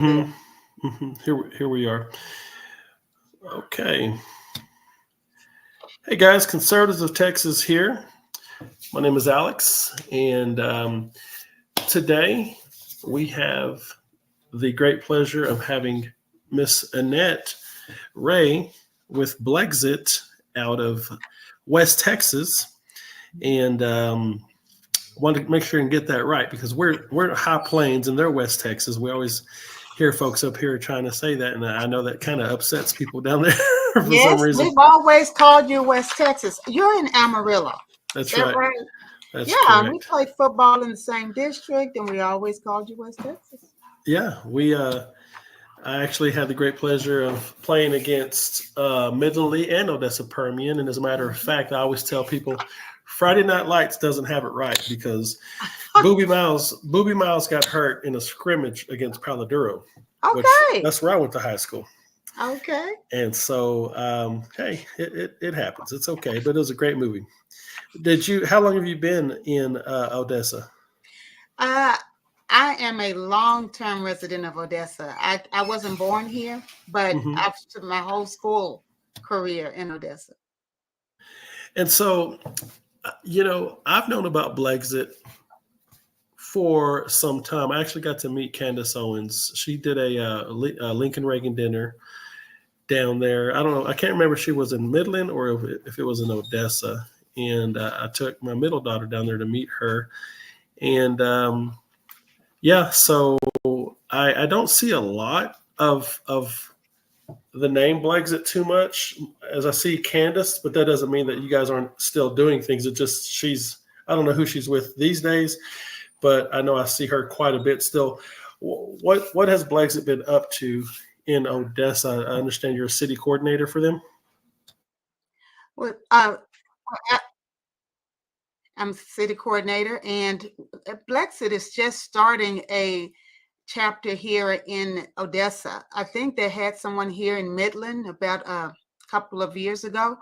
There. Mhm, mhm. Here we are. Okay. Hey guys, Conservatives of Texas here. My name is Alex, and today we have the great pleasure of having Miss Annette Ray with Blexit out of West Texas, and wanted to make sure and get that right because we're High Plains and they're West Texas. We always hear folks up here trying to say that, and I know that kind of upsets people down there for some Yes, reason. we've always called you West Texas. You're in Amarillo. Is That's that right. right? That's Yeah, we correct. played football in the same district, and we always called you West Texas. Yeah, we. I actually had the great pleasure of playing against Midland Lee and Odessa Permian, and as a matter of fact, I always tell people Friday Night Lights doesn't have it right because Booby Miles got hurt in a scrimmage against Palo Duro, which Okay. that's where I went to high school. Okay. And so, hey, it happens. It's okay, but it was a great movie. Did you? How long have you been in Odessa? Uh, I am a long-term resident of Odessa. I wasn't born here, but Hmm. I've spent my whole school career in Odessa. And so, I've known about Blexit for some time. I actually got to meet Candace Owens. She did a Lincoln Reagan dinner down there. I don't know. I can't remember if she was in Midland or if it was in Odessa. And I took my middle daughter down there to meet her. And yeah, so I don't see a lot of the name Blexit too much as I see Candace, but that doesn't mean that you guys aren't still doing things. It just I don't know who she's with these days, but I know I see her quite a bit still. What has Blexit been up to in Odessa? I understand you're a city coordinator for them. Well, I'm city coordinator, and Blexit is just starting a chapter here in Odessa. I think they had someone here in Midland about a couple of years ago,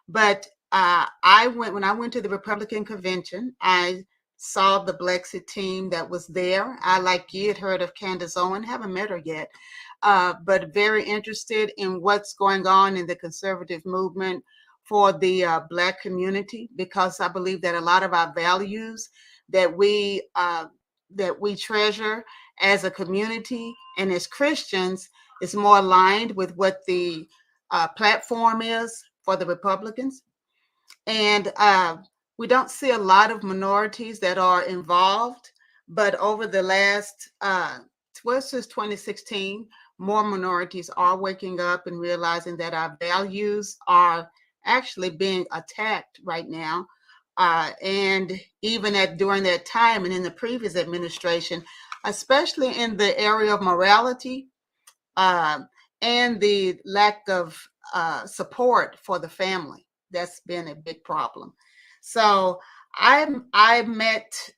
but when I went to the Republican convention, I saw the Blexit team that was there. I, like you, had heard of Candace Owen, haven't met her yet, but very interested in what's going on in the conservative movement for the Black community, because I believe that a lot of our values that we treasure as a community and as Christians is more aligned with what the platform is for the Republicans. And we don't see a lot of minorities that are involved, but over the last, since 2016, more minorities are waking up and realizing that our values are actually being attacked right now. And even during that time and in the previous administration, especially in the area of morality, uh, and the lack of support for the family. That's been a big problem. So I met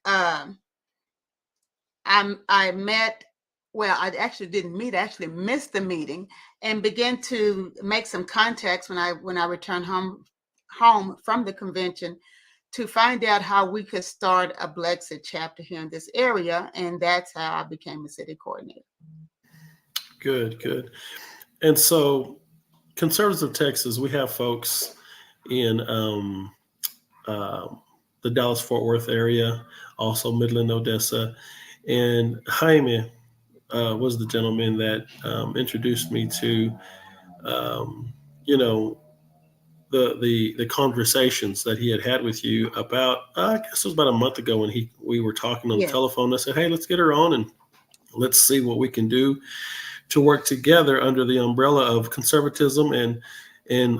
I met well, I actually didn't meet, I actually missed the meeting and began to make some contacts when I returned home from the convention to find out how we could start a Blexit chapter here in this area, and that's how I became a city coordinator. Good, good. And so, Conservatives of Texas, we have folks in um, the Dallas Fort Worth area, also Midland, Odessa, and Jaime was the gentleman that introduced me to, um, you know, the conversations that he had with you about. I guess it was about a month ago when we were talking on the Yeah. telephone. I said, "Hey, let's get her on and let's see what we can do to work together under the umbrella of conservatism and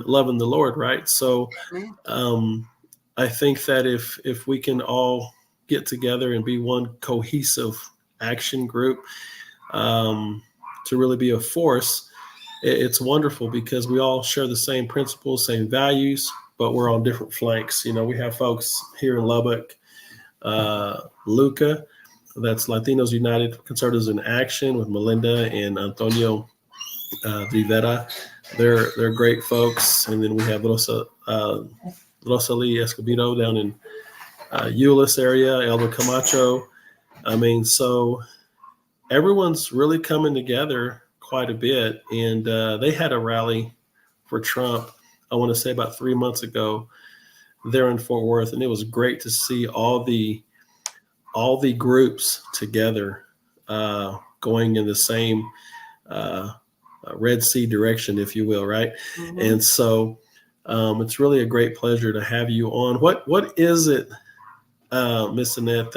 loving the Lord." Right. So Amen. um, I think that if we can all get together and be one cohesive action group, um, to really be a force, it's wonderful because we all share the same principles, same values, but we're on different flanks. We have folks here in Lubbock, Luca, that's Latinos United Conservatives in Action with Melinda and Antonio Rivera. They're great folks. And then we have Rosalie Escobedo down in Euless area, Elder Camacho. I mean, so everyone's really coming together quite a bit. And they had a rally for Trump, I want to say about 3 months ago there in Fort Worth. And it was great to see all the groups together, going in the same uh, Red Sea direction, if you will, right? Mm-hmm. And so it's really a great pleasure to have you on. What is it, Miss Annette,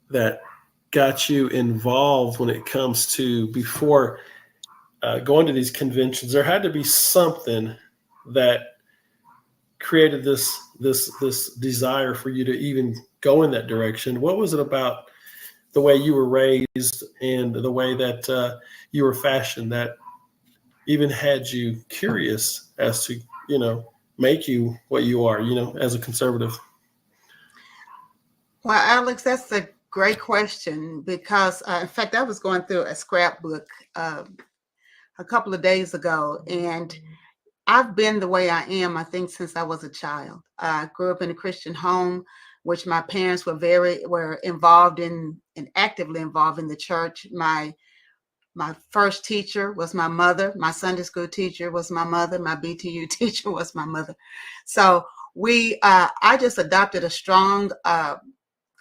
that got you involved when it comes to, before going to these conventions? There had to be something that created this desire for you to even go in that direction. What was it about the way you were raised and the way that you were fashioned that even had you curious as to, make you what you are, as a conservative? Well, Alex, that's a great question because, in fact, I was going through a scrapbook a couple of days ago, and I've been the way I am, I think, since I was a child. I grew up in a Christian home, which my parents were involved in and actively involved in the church. My first teacher was my mother. My Sunday school teacher was my mother. My BTU teacher was my mother. So I just adopted a strong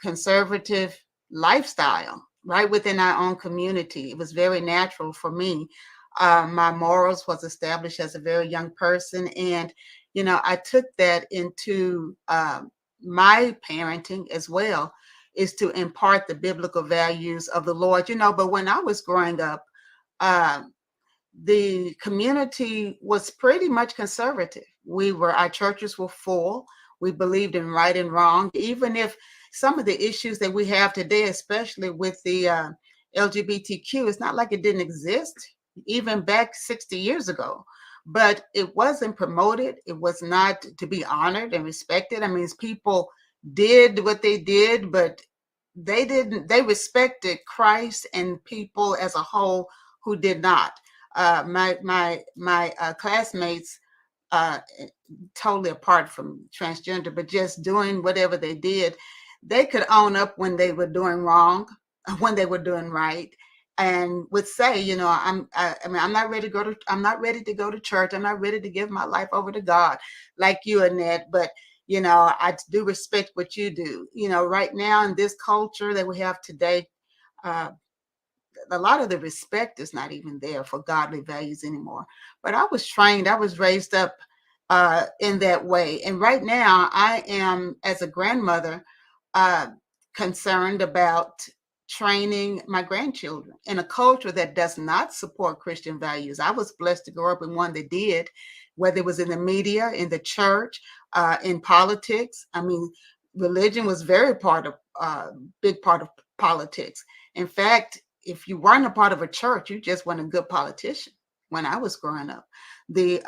conservative lifestyle right within our own community. It was very natural for me. My morals was established as a very young person, and I took that into my parenting as well, is to impart the biblical values of the Lord. But when I was growing up, um, the community was pretty much conservative. Our churches were full. We believed in right and wrong, even if some of the issues that we have today, especially with the LGBTQ, it's not like it didn't exist even back 60 years ago, but it wasn't promoted. It was not to be honored and respected. I mean, people did what they did, but they respected Christ and people as a whole who did not. My classmates, uh, totally apart from transgender, but just doing whatever they did, they could own up when they were doing wrong, when they were doing right, and would say, I'm not ready to go to, I'm not ready to go to church. I'm not ready to give my life over to God, like you, Annette. But I do respect what you do. Right now in this culture that we have today, uh, a lot of the respect is not even there for godly values anymore. But I was raised up in that way. And right now, I am, as a grandmother, uh, concerned about training my grandchildren in a culture that does not support Christian values. I was blessed to grow up in one that did, whether it was in the media, in the church, in politics. I mean, religion was big part of politics. In fact, if you weren't a part of a church, you just weren't a good politician. When I was growing up, the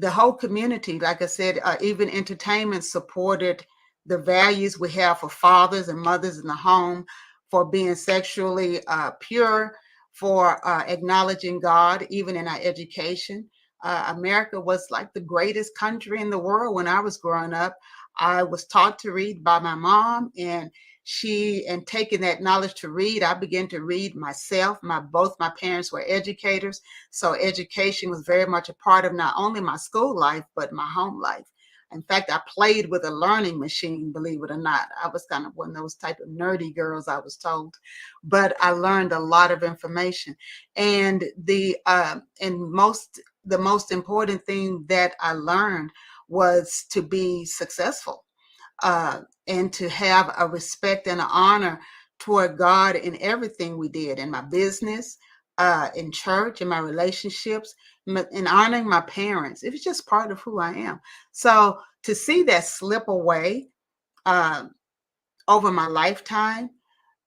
whole community, like I said, even entertainment supported the values we have for fathers and mothers in the home, for being sexually pure, for acknowledging God, even in our education. America was like the greatest country in the world when I was growing up. I was taught to read by my mom, and taking that knowledge to read, I began to read myself. Both my parents were educators, so education was very much a part of not only my school life, but my home life. In fact, I played with a learning machine, believe it or not. I was kind of one of those type of nerdy girls, I was told, but I learned a lot of information. And the most important thing that I learned was to be successful, and to have a respect and an honor toward God in everything we did, in my business, in church, in my relationships, in honoring my parents. It was just part of who I am. So to see that slip away uh, over my lifetime,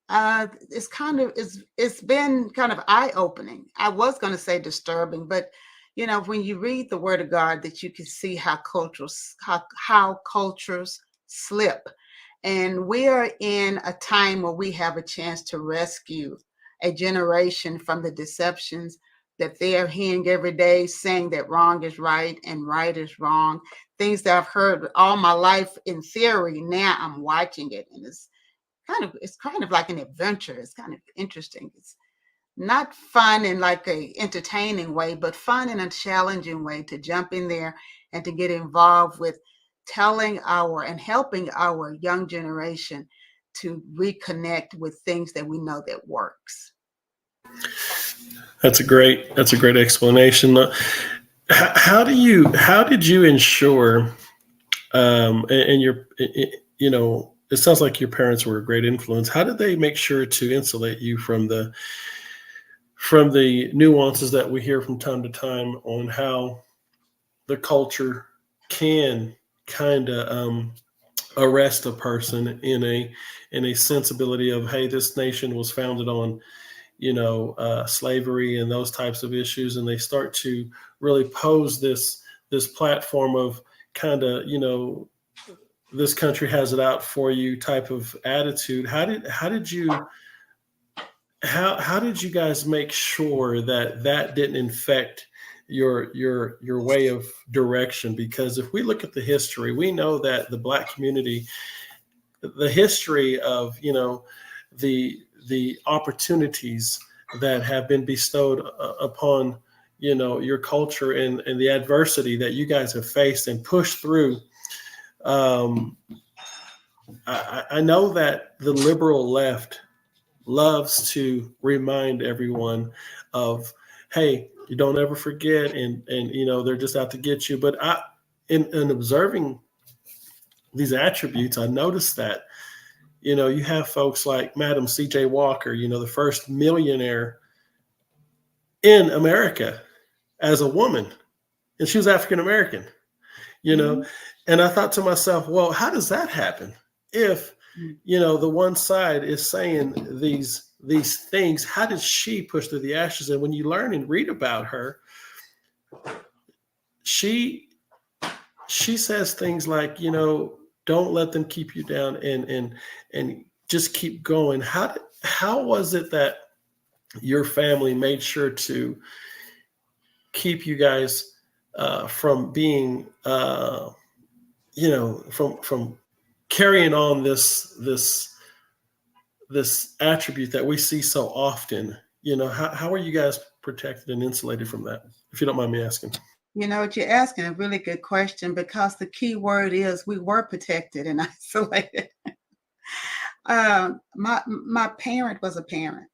it's been kind of eye-opening. I was going to say disturbing, but when you read the Word of God, that you can see how cultures slip. And we are in a time where we have a chance to rescue a generation from the deceptions that they are hearing every day, saying that wrong is right and right is wrong. Things that I've heard all my life in theory, now I'm watching it, and it's it's kind of like an adventure. It's kind of interesting. It's not fun in like a entertaining way, but fun in a challenging way to jump in there and to get involved with telling our and helping our young generation to reconnect with things that we know that works. That's a great explanation. How did you ensure, and you know, it sounds like your parents were a great influence. How did they make sure to insulate you from the nuances that we hear from time to time on how the culture can kind of arrest a person in a sensibility of, hey, this nation was founded on, you know, slavery and those types of issues, and they start to really pose this platform of kind of, you know, this country has it out for you type of attitude. How did you guys make sure that that didn't infect your way of direction? Because if we look at the history, we know that the Black community, the history of, you know, the opportunities that have been bestowed upon, you know, your culture, and the adversity that you guys have faced and pushed through. I know that the liberal left loves to remind everyone of, hey, you don't ever forget, and you know, they're just out to get you. But in observing these attributes, I noticed that, you know, you have folks like Madam C.J. Walker, you know, the first millionaire in America as a woman, and she was African American, you know. Mm-hmm. And I thought to myself, well, how does that happen if, you know, the one side is saying these things? How did she push through the ashes? And when you learn and read about her, she says things like, you know, don't let them keep you down, and just keep going. How was it that your family made sure to keep you guys from being you know, from carrying on this attribute that we see so often? You know, how are you guys protected and insulated from that, if you don't mind me asking? You know what, you're asking a really good question, because the key word is we were protected and isolated. My parent was a parent,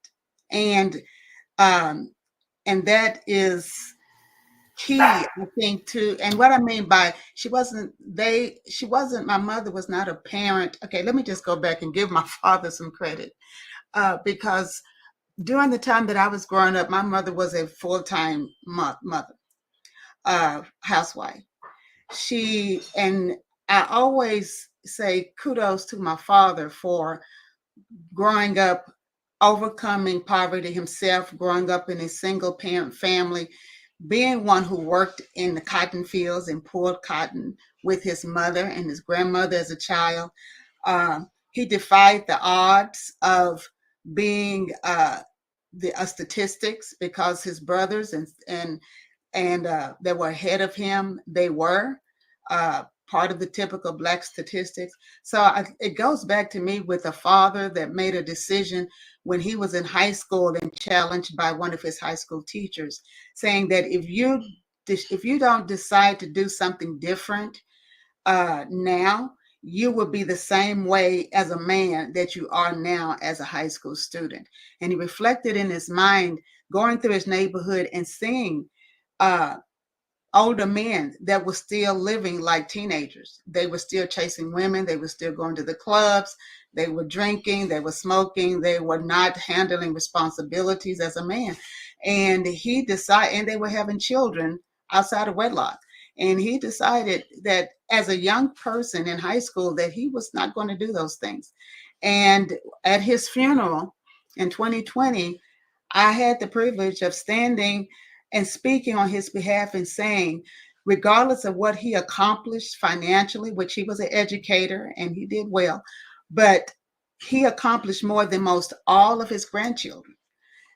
and um, and that is key, I think, to. And what I mean by she wasn't, my mother was not a parent. Okay, let me just go back and give my father some credit, because during the time that I was growing up, my mother was a full-time mother, housewife. And I always say kudos to my father for growing up, overcoming poverty himself, growing up in a single parent family, being one who worked in the cotton fields and pulled cotton with his mother and his grandmother as a child. He defied the odds of being the statistics, because his brothers and that were ahead of him, they were part of the typical Black statistics. So it goes back to me with a father that made a decision when he was in high school and challenged by one of his high school teachers, saying that if you don't decide to do something different now, you will be the same way as a man that you are now as a high school student. And he reflected in his mind, going through his neighborhood and seeing uh, older men that were still living like teenagers. They were still chasing women. They were still going to the clubs. They were drinking. They were smoking. They were not handling responsibilities as a man. And he decided, and they were having children outside of wedlock. And he decided that as a young person in high school, that he was not going to do those things. And at his funeral in 2020, I had the privilege of standing and speaking on his behalf and saying, regardless of what he accomplished financially, which he was an educator and he did well, but he accomplished more than most all of his grandchildren,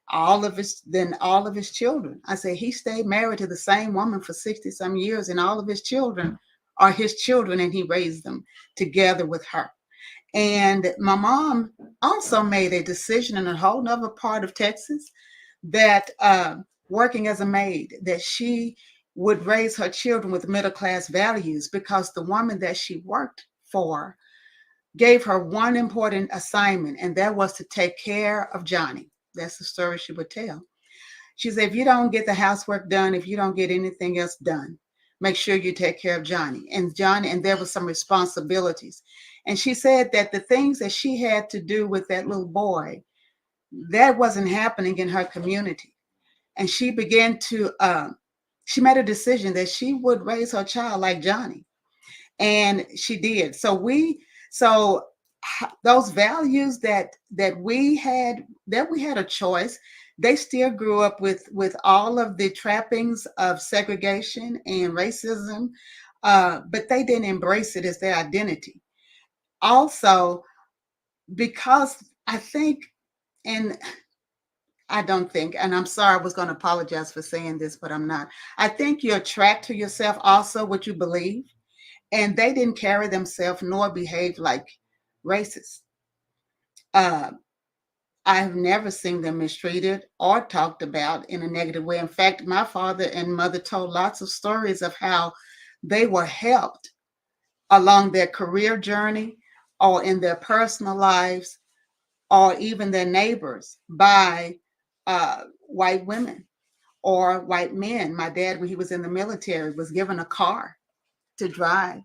all of his children. I say he stayed married to the same woman for 60 some years, and all of his children are his children, and he raised them together with her. And my mom also made a decision in a whole nother part of Texas that working as a maid, that she would raise her children with middle class values, because the woman that she worked for gave her one important assignment, and that was to take care of Johnny. That's the story she would tell. She said, if you don't get the housework done, if you don't get anything else done, make sure you take care of Johnny. And there were some responsibilities. And she said that the things that she had to do with that little boy, that wasn't happening in her community. And she began to, she made a decision that she would raise her child like Johnny. And she did. So those values that we had a choice. They still grew up with all of the trappings of segregation and racism, but they didn't embrace it as their identity. Also, because I think, and I don't think, and I'm sorry, I was going to apologize for saying this, but I'm not. I think you attract to yourself also what you believe, and they didn't carry themselves nor behave like racists. Uh, I've never seen them mistreated or talked about in a negative way. In fact, my father and mother told lots of stories of how they were helped along their career journey or in their personal lives or even their neighbors by white women or white men. My dad, when he was in the military, was given a car to drive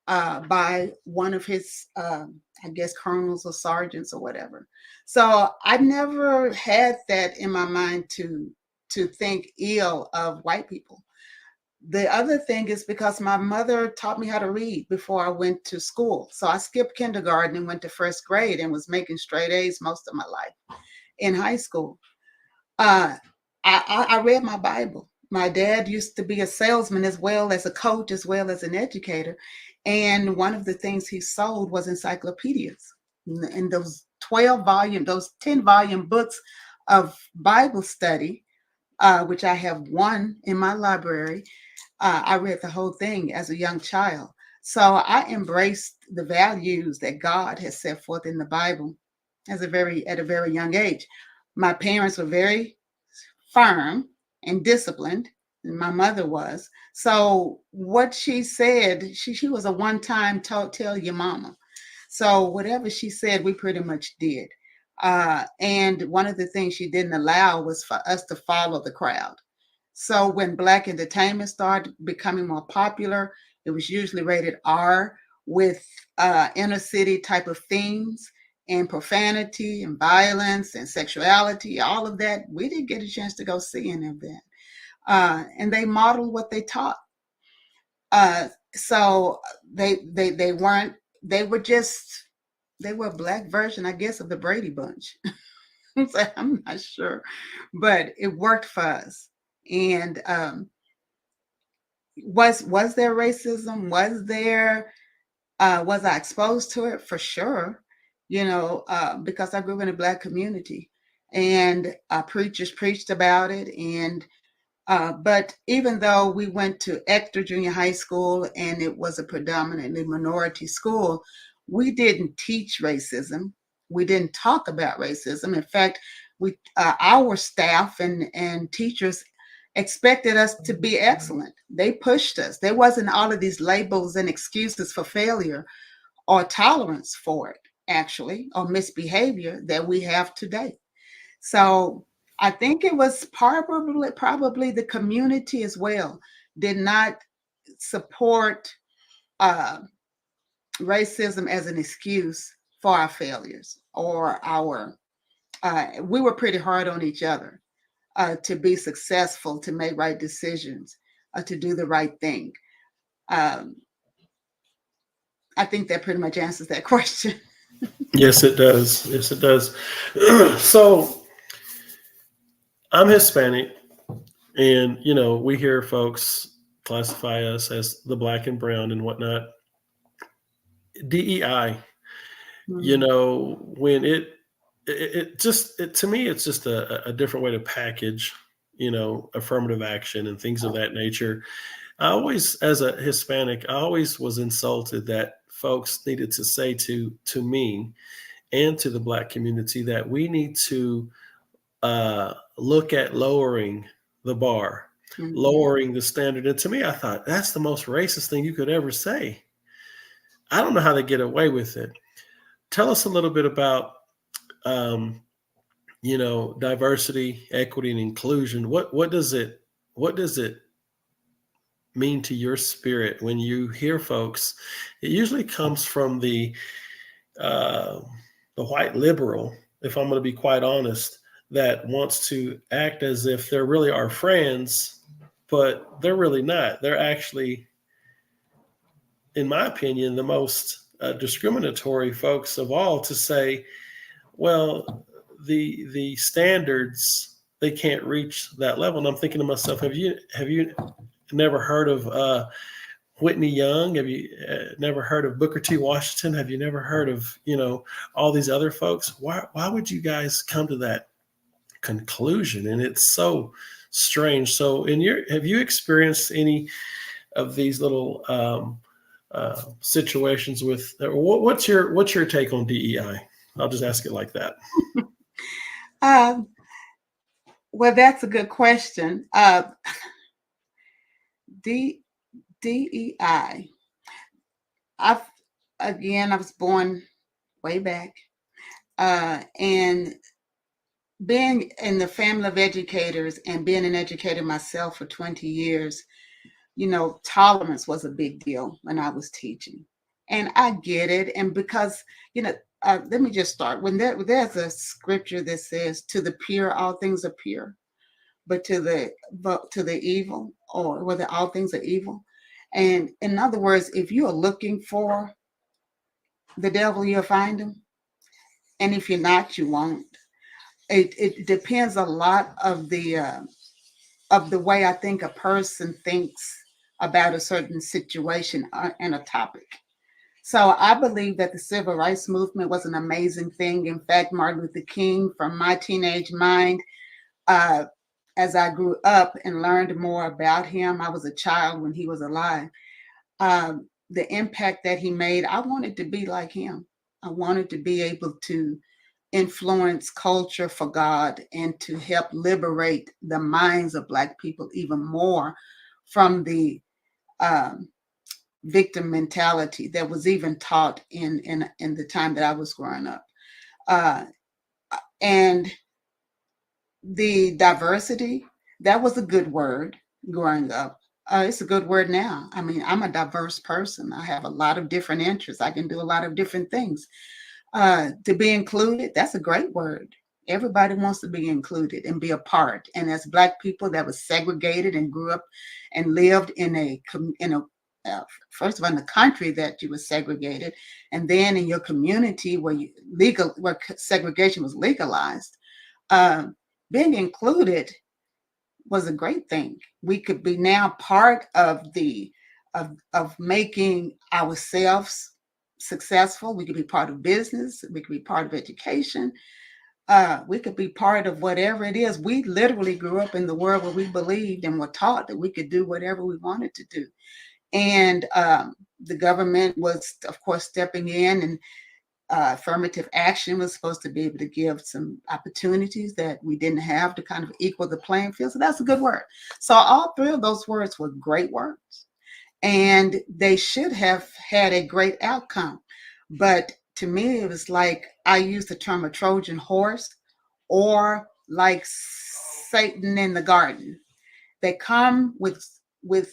by one of his, I guess, colonels or sergeants or whatever. So I never had that in my mind to think ill of white people. The other thing is because my mother taught me how to read before I went to school. So I skipped kindergarten and went to first grade and was making straight A's most of my life in high school. Uh, I read my Bible. My dad used to be a salesman as well as a coach, as well as an educator. And one of the things he sold was encyclopedias. And those 12 volume, those 10 volume books of Bible study, which I have one in my library, I read the whole thing as a young child. So I embraced the values that God has set forth in the Bible at a very young age. My parents were very firm and disciplined, and my mother was. So what she said, she was a one-time tell your mama. So whatever she said, we pretty much did. And one of the things she didn't allow was for us to follow the crowd. So when Black entertainment started becoming more popular, it was usually rated R with inner city type of themes and profanity and violence and sexuality, all of that. We didn't get a chance to go see any of that. And they modeled what they taught. So they weren't, they were just, they were a Black version, I guess, of the Brady Bunch. So I'm not sure, but it worked for us. And was there racism? Was I exposed to it? For sure, because I grew up in a Black community, and preachers preached about it. And but even though we went to Ector Junior High School and it was a predominantly minority school, we didn't teach racism. We didn't talk about racism. In fact, our staff and teachers expected us to be excellent. They pushed us. There wasn't all of these labels and excuses for failure or tolerance for it, actually, or misbehavior that we have today. So I think it was probably the community as well did not support uh, racism as an excuse for our failures or our. We were pretty hard on each other to be successful, to make right decisions, to do the right thing. Um, I think that pretty much answers that question. Yes, it does. Yes, it does. So I'm Hispanic, and we hear folks classify us as the Black and brown and whatnot. DEI, Mhm. when to me, it's just a different way to package, affirmative action and things of that nature. I always, as a Hispanic, I always was insulted that folks needed to say to me and to the Black community that we need to look at lowering the bar, lowering the standard. And to me, I thought that's the most racist thing you could ever say. I don't know how they get away with it. Tell us a little bit about, diversity, equity, and inclusion. What does it mean to your spirit when you hear folks? It usually comes from the white liberal, if I'm going to be quite honest, that wants to act as if they're really our friends, but they're really not. They're actually, in my opinion, the most discriminatory folks of all, to say, well, the standards, they can't reach that level. And I'm thinking to myself, have you never heard of Whitney Young? Have you never heard of Booker T. Washington? Have you never heard of, all these other folks? Why would you guys come to that conclusion? And it's so strange. So have you experienced any of these little situations with, what's your take on DEI? I'll just ask it like that. Well, that's a good question. DEI. I was born way back, and being in the family of educators and being an educator myself for 20 years, tolerance was a big deal when I was teaching. And I get it. And because, let me just start. When there's a scripture that says, to the pure, all things are pure, but to the evil, or whether all things are evil. And in other words, if you are looking for the devil, you'll find him. And if you're not, you won't. It depends a lot of the way I think a person thinks about a certain situation and a topic. So I believe that the civil rights movement was an amazing thing. In fact, Martin Luther King, from my teenage mind, as I grew up and learned more about him, I was a child when he was alive. The impact that he made, I wanted to be like him. I wanted to be able to influence culture for God and to help liberate the minds of Black people even more from the victim mentality that was even taught in the time that I was growing up. And the diversity, that was a good word growing up. It's a good word now. I mean, I'm a diverse person. I have a lot of different interests. I can do a lot of different things. To be included, that's a great word. Everybody wants to be included and be a part. And as Black people that was segregated and grew up and lived in a first of all, in the country that you were segregated, and then in your community where segregation was legalized, being included was a great thing. We could be now part of of making ourselves successful. We could be part of business. We could be part of education. We could be part of whatever it is. We literally grew up in the world where we believed and were taught that we could do whatever we wanted to do. And the government was, of course, stepping in, and affirmative action was supposed to be able to give some opportunities that we didn't have to kind of equal the playing field. So that's a good word. So all three of those words were great words, and they should have had a great outcome. But to me, it was like I used the term a Trojan horse, or like Satan in the garden. They come with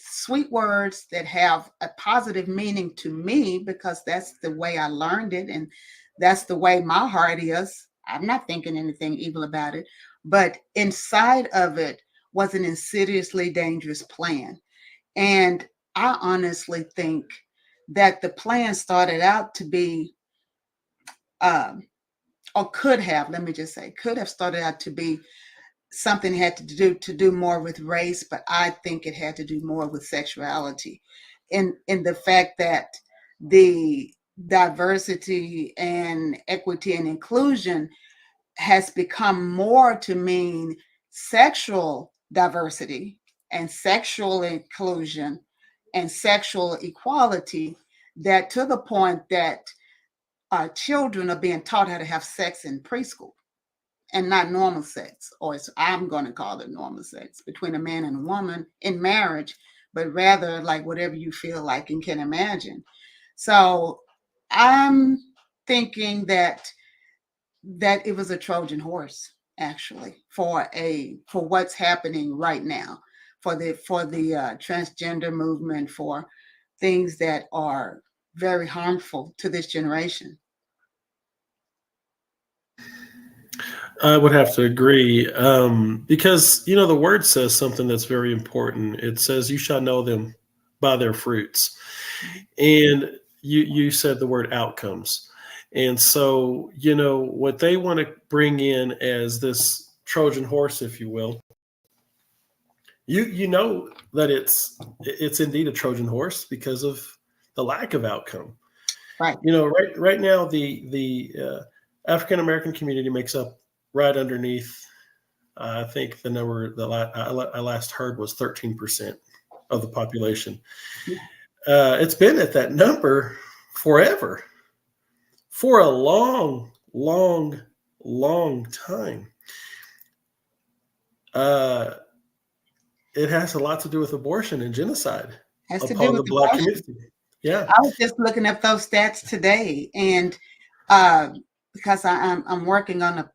sweet words that have a positive meaning to me because that's the way I learned it, and that's the way my heart is. I'm not thinking anything evil about it, but inside of it was an insidiously dangerous plan. And I honestly think that the plan started out to be, or could have, let me just say, could have started out to be something had to do more with race, but I think it had to do more with sexuality, in the fact that the diversity and equity and inclusion has become more to mean sexual diversity and sexual inclusion and sexual equality that to the point that children are being taught how to have sex in preschool, and not normal sex, or I'm going to call it normal sex between a man and a woman in marriage, but rather like whatever you feel like and can imagine. So I'm thinking that it was a Trojan horse, actually, for what's happening right now, for the transgender movement, for things that are very harmful to this generation. I would have to agree, because the word says something that's very important. It says, "You shall know them by their fruits," and you said the word outcomes, and so what they want to bring in as this Trojan horse, if you will. You know that it's indeed a Trojan horse because of the lack of outcome. Right. Right now the African American community makes up right underneath. I think the number that I last heard was 13% of the population. It's been at that number forever, for a long, long, long time. It has a lot to do with abortion and genocide Has to do upon with the Black abortion. community. Yeah. I was just looking up those stats today, and because I'm working on a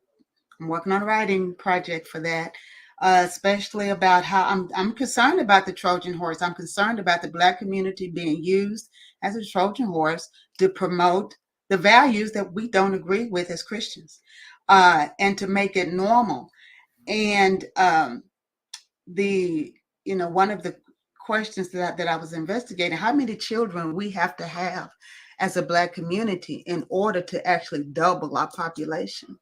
writing project for that, especially about how I'm concerned about the Trojan horse. I'm concerned about the Black community being used as a Trojan horse to promote the values that we don't agree with as Christians, and to make it normal. And one of the questions that I was investigating, how many children we have to have as a Black community in order to actually double our population.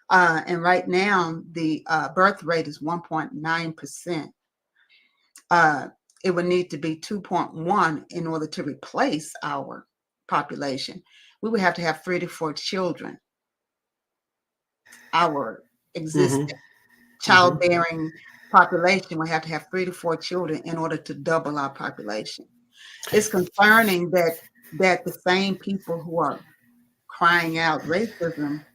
And right now, the birth rate is 1.9%. It would need to be 2.1 in order to replace our population. We would have to have 3 to 4 children. Our existing childbearing population would have to have 3 to 4 children in order to double our population. It's concerning that the same people who are crying out racism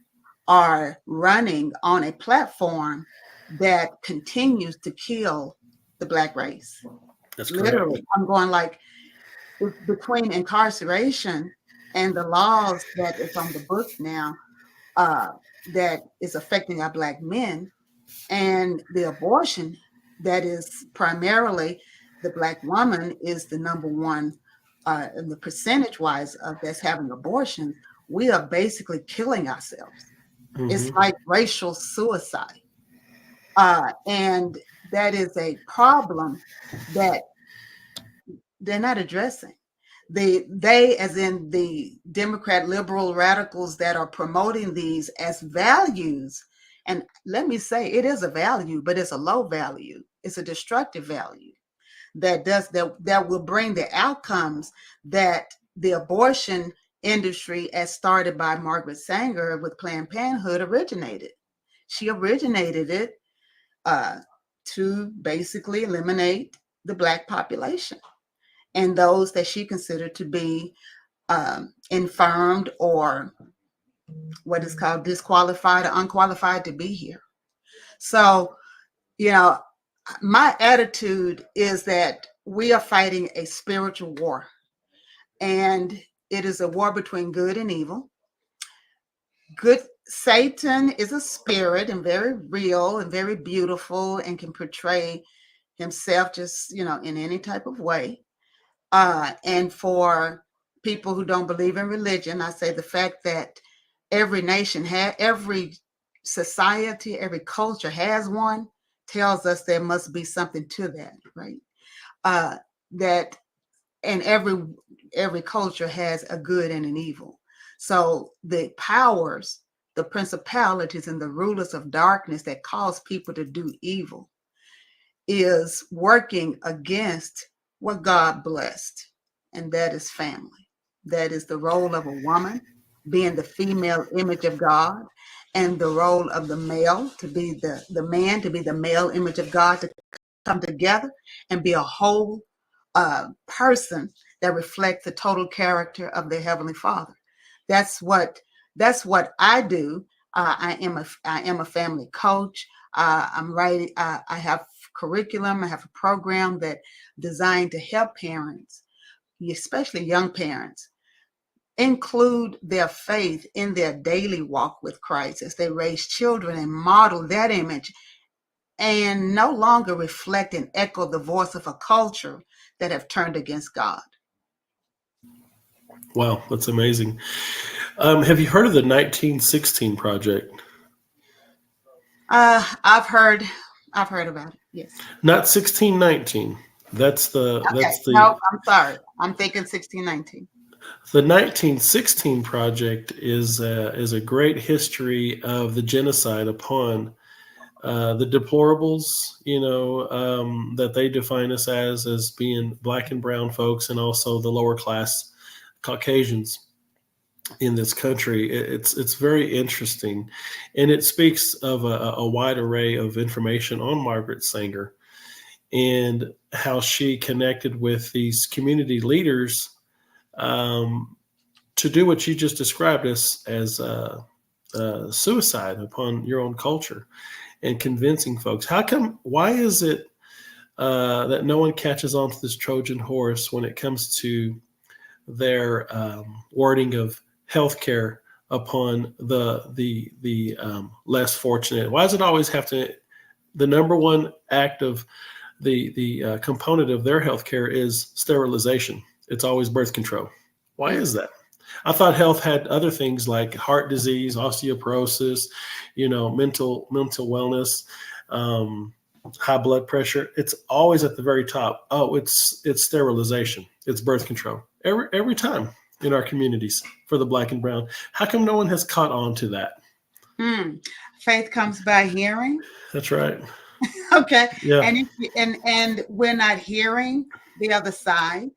are running on a platform that continues to kill the Black race. That's Literally, correct. I'm going like, between incarceration and the laws that is on the books now, that is affecting our Black men, and the abortion that is primarily the Black woman is the number one, the percentage wise of that's having abortion. We are basically killing ourselves. It's like racial suicide. And that is a problem that they're not addressing. They, as in the Democrat liberal radicals that are promoting these as values. And let me say, it is a value, but it's a low value. It's a destructive value that will bring the outcomes that the abortion industry, as started by Margaret Sanger with Planned Parenthood, originated. She originated it to basically eliminate the Black population and those that she considered to be infirmed or what is called disqualified or unqualified to be here. So, my attitude is that we are fighting a spiritual war, and it is a war between good and evil. Satan is a spirit and very real and very beautiful and can portray himself just, in any type of way. And for people who don't believe in religion, I say the fact that every nation, every society, every culture has one, tells us there must be something to that, right? That and every culture has a good and an evil. So the powers, the principalities, and the rulers of darkness that cause people to do evil is working against what God blessed, and that is family. That is the role of a woman being the female image of God, and the role of the male to be the man to be the male image of God, to come together and be a whole person that reflect the total character of their Heavenly Father. That's what that's what I do. I am a family coach. I'm writing. I have curriculum. I have a program that designed to help parents, especially young parents, include their faith in their daily walk with Christ as they raise children and model that image, and no longer reflect and echo the voice of a culture that have turned against God. Wow, that's amazing. Have you heard of the 1916 project? I've heard about it. Yes. Not 1619. That's the Okay. that's No, the I'm sorry. I'm thinking 1619. the 1916 project is a great history of the genocide upon the deplorables, that they define us as being black and brown folks, and also the lower class Caucasians in this country. It's very interesting, and it speaks of a wide array of information on Margaret Sanger and how she connected with these community leaders, um, to do what you just described as suicide upon your own culture, and convincing folks. Why is it that no one catches on to this Trojan horse when it comes to their wording of healthcare upon the less fortunate? Why does it always have to? The number one act of the component of their healthcare is sterilization. It's always birth control. Why is that? I thought health had other things like heart disease, osteoporosis, mental wellness, um, high blood pressure. It's always at the very top. Oh, it's sterilization. It's birth control every time in our communities for the black and brown. How come no one has caught on to that? Hmm. Faith comes by hearing. That's right. Okay. Yeah. And we're not hearing the other side,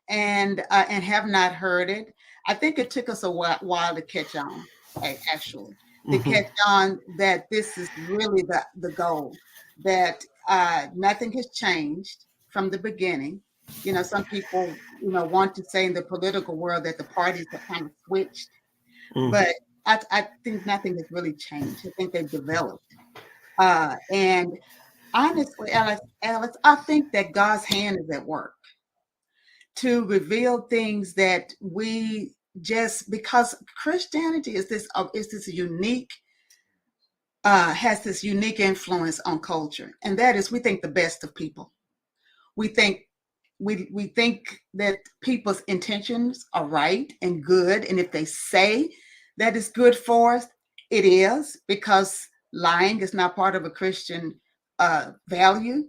and have not heard it. I think it took us a while to catch on, actually, to Hmm. catch on that this is really the goal, that nothing has changed from the beginning. Some people, want to say in the political world that the parties have kind of switched, Mm. but I think nothing has really changed. I think they've developed. And honestly, Alex, I think that God's hand is at work to reveal things that we just, because Christianity is this unique, has this unique influence on culture, and that is we think the best of people. We think we think that people's intentions are right and good, and if they say that is good for us, it is, because lying is not part of a Christian value.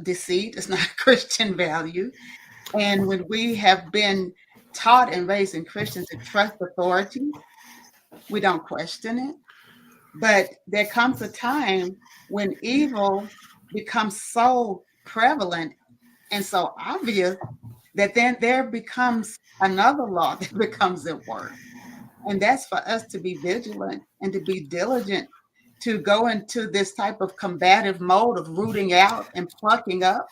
Deceit is not a Christian value. And when we have been taught and raised in Christians to trust authority, we don't question it. But there comes a time when evil becomes so prevalent and so obvious that then there becomes another law that becomes at work. And that's for us to be vigilant and to be diligent, to go into this type of combative mode of rooting out and plucking up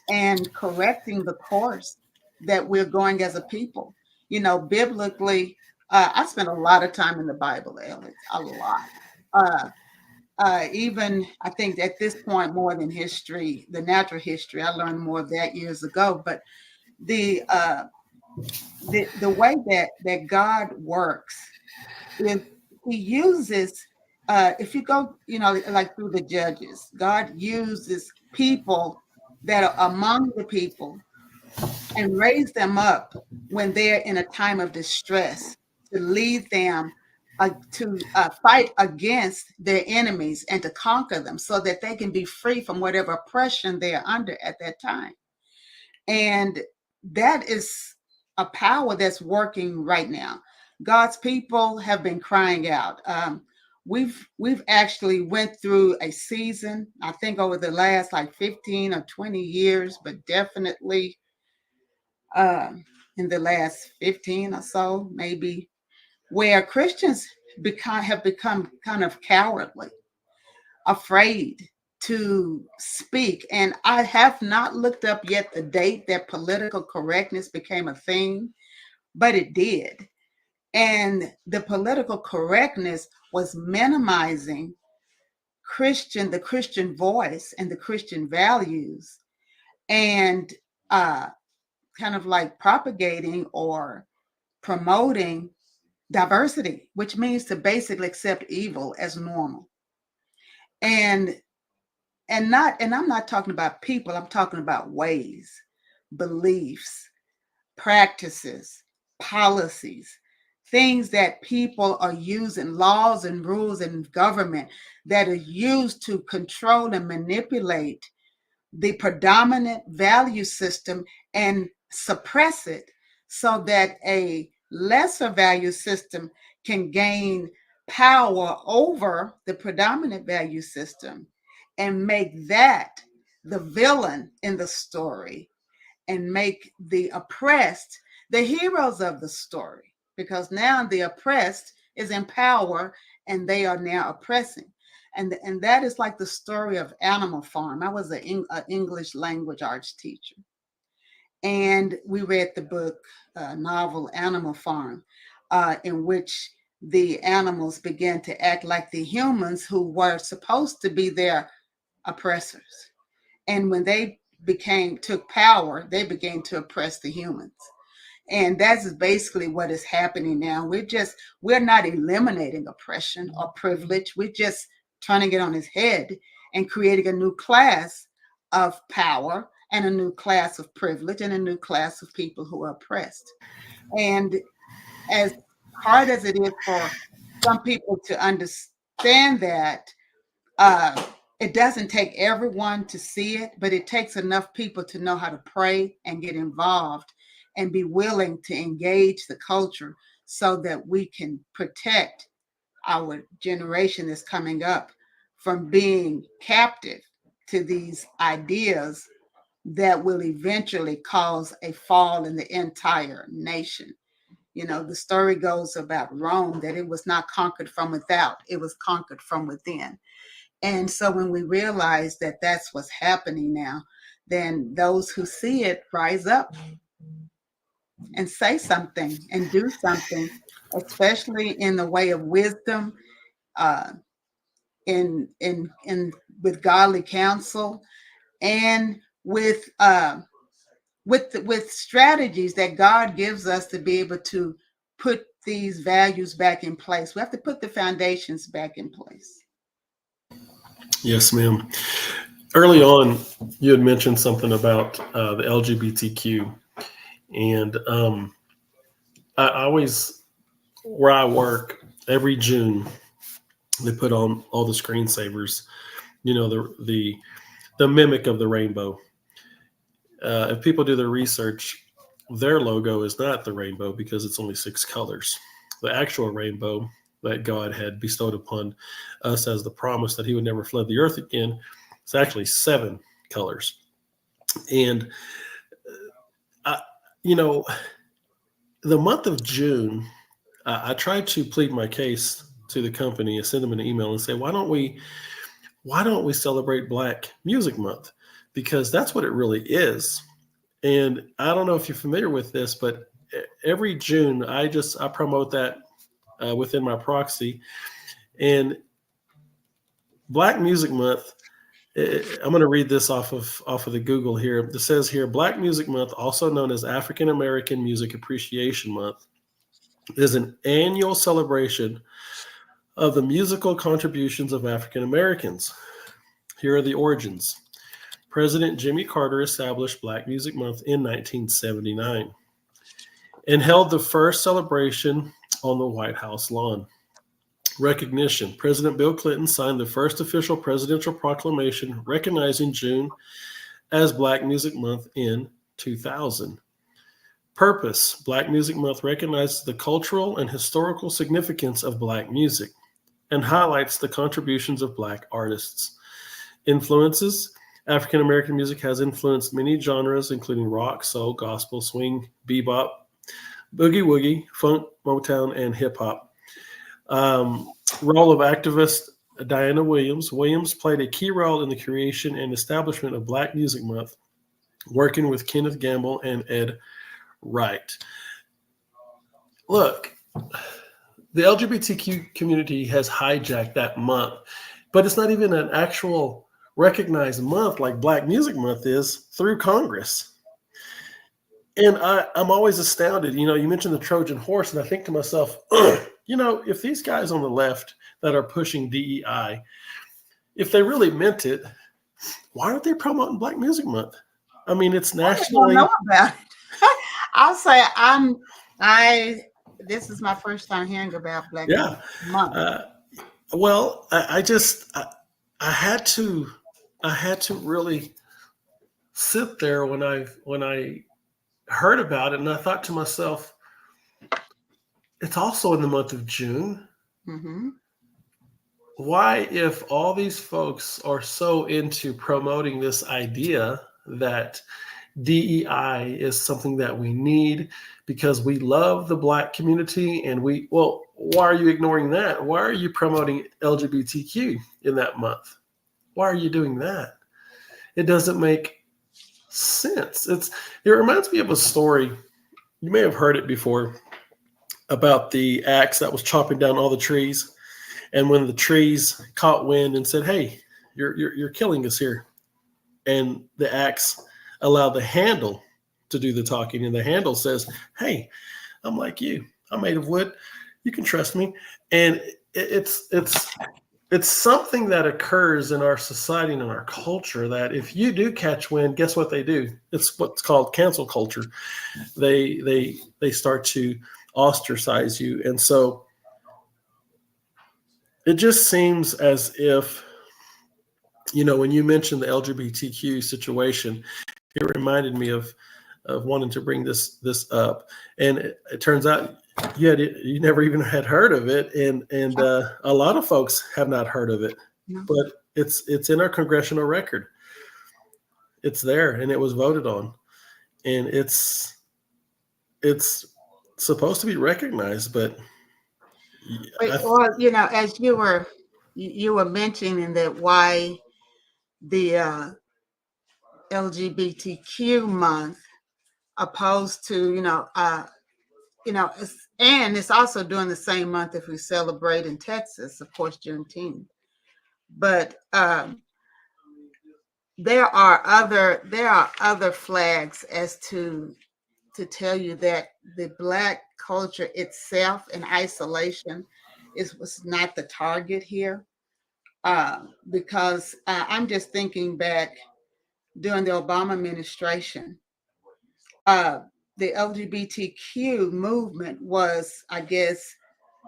and correcting the course that we're going as a people. Biblically, I spent a lot of time in the Bible, Alex, a lot. Uh, Even I think at this point, more than history, the natural history, I learned more of that years ago. But the uh, the way that God works is He uses. If you go, like through the judges, God uses people that are among the people and raise them up when they're in a time of distress, to lead them to fight against their enemies and to conquer them so that they can be free from whatever oppression they are under at that time. And that is a power that's working right now. God's people have been crying out. We've actually went through a season, I think over the last like 15 or 20 years, but definitely uh, in the last 15 or so, maybe, where Christians have become kind of cowardly, afraid to speak. And I have not looked up yet the date that political correctness became a thing, but it did. And the political correctness was minimizing the Christian voice and the Christian values, and kind of like propagating or promoting diversity, which means to basically accept evil as normal. And I'm not talking about people, I'm talking about ways, beliefs, practices, policies, things that people are using, laws and rules and government that are used to control and manipulate the predominant value system and suppress it so that a lesser value system can gain power over the predominant value system and make that the villain in the story and make the oppressed the heroes of the story, because now the oppressed is in power and they are now oppressing. And that is like the story of Animal Farm. I was an English language arts teacher, and we read the book, novel Animal Farm, in which the animals began to act like the humans who were supposed to be their oppressors. And when they took power, they began to oppress the humans. And that's basically what is happening now. We're not eliminating oppression or privilege. We're just turning it on its head and creating a new class of power and a new class of privilege and a new class of people who are oppressed. And as hard as it is for some people to understand that, it doesn't take everyone to see it, but it takes enough people to know how to pray and get involved and be willing to engage the culture so that we can protect our generation that's coming up from being captive to these ideas that will eventually cause a fall in the entire nation. You know, the story goes about Rome, that it was not conquered from without, it was conquered from within. And so when we realize that that's what's happening now, then those who see it rise up and say something and do something, especially in the way of wisdom, uh, in with godly counsel, and with strategies that God gives us to be able to put these values back in place. We have to put the foundations back in place. Yes, ma'am. Early on, you had mentioned something about the LGBTQ, and I always, where I work, every June they put on all the screensavers. You know, the mimic of the rainbow. If people do their research, their logo is not the rainbow because it's only 6 colors. The actual rainbow that God had bestowed upon us as the promise that he would never flood the earth again, it's actually 7 colors. And, you know, the month of June, I tried to plead my case to the company and send them an email and say, why don't we celebrate Black Music Month? Because that's what it really is. And I don't know if you're familiar with this, but every June I promote that within my proxy. And Black Music Month, I'm going to read this off of the Google here. It says here, Black Music Month, also known as African American Music Appreciation Month, is an annual celebration of the musical contributions of African Americans. Here are the origins. President Jimmy Carter established Black Music Month in 1979 and held the first celebration on the White House lawn. Recognition. President Bill Clinton signed the first official presidential proclamation recognizing June as Black Music Month in 2000. Purpose. Black Music Month recognizes the cultural and historical significance of Black music and highlights the contributions of Black artists. Influences. African American music has influenced many genres, including rock, soul, gospel, swing, bebop, boogie woogie, funk, Motown, and hip hop. Role of activists Diana Williams. Williams played a key role in the creation and establishment of Black Music Month, working with Kenneth Gamble and Ed Wright. Look, the LGBTQ community has hijacked that month, but it's not even an actual recognized month like Black Music Month is through Congress. And I'm always astounded. You know, you mentioned the Trojan horse, and I think to myself, you know, if these guys on the left that are pushing DEI, if they really meant it, why aren't they promoting Black Music Month? I mean, it's nationally. I don't know about it. I'll say this is my first time hearing about Black Yeah. Music Month. Well, I had to really sit there when I heard about it, and I thought to myself, it's also in the month of June. Mm-hmm. Why, if all these folks are so into promoting this idea that DEI is something that we need because we love the Black community, and why are you ignoring that? Why are you promoting LGBTQ in that month? Why are you doing that? It doesn't make sense. It reminds me of a story. You may have heard it before about the axe that was chopping down all the trees. And when the trees caught wind and said, "Hey, you're killing us here," and the axe allowed the handle to do the talking, and the handle says, "Hey, I'm like you. I'm made of wood. You can trust me." And it's something that occurs in our society and in our culture that if you do catch wind, guess what they do? It's what's called cancel culture. They start to ostracize you, and so it just seems as if, you know, when you mentioned the LGBTQ situation, it reminded me of wanting to bring this up, and it turns out you never even had heard of it, and a lot of folks have not heard of it, but it's in our congressional record. It's there, and it was voted on, and it's supposed to be recognized, but Well, you know, as you were mentioning that why the LGBTQ month opposed to, and it's also during the same month if we celebrate in Texas, of course, Juneteenth. But there are other flags as to tell you that the Black culture itself in isolation was not the target here. Because I'm just thinking back during the Obama administration, the LGBTQ movement was, I guess,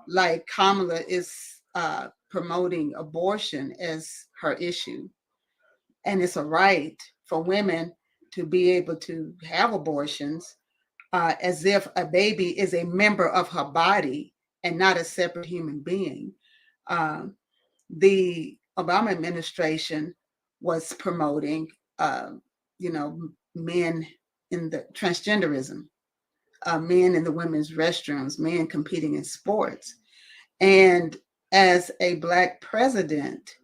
like Kamala is promoting abortion as her issue. And it's a right for women to be able to have abortions as if a baby is a member of her body and not a separate human being. The Obama administration was promoting, men in the transgenderism, men in the women's restrooms, men competing in sports. And as a Black president,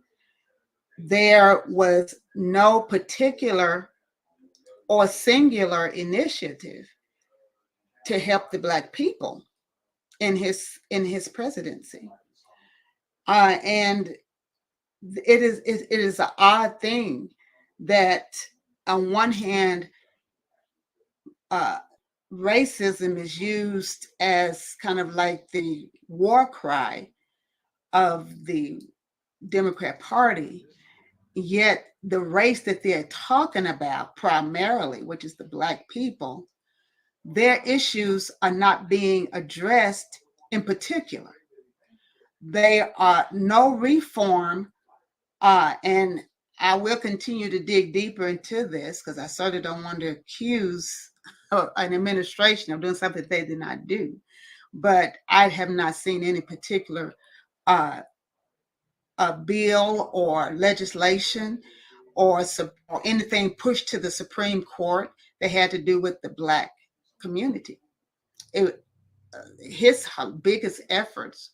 there was no particular or singular initiative to help the Black people in his presidency. And it is an odd thing that on one hand, racism is used as kind of like the war cry of the Democrat Party, yet the race that they're talking about primarily, which is the Black people, their issues are not being addressed in particular. There are no reform, and I will continue to dig deeper into this because I certainly don't want to accuse an administration of doing something they did not do. But I have not seen any particular a bill or legislation or anything pushed to the Supreme Court that had to do with the Black community. His biggest efforts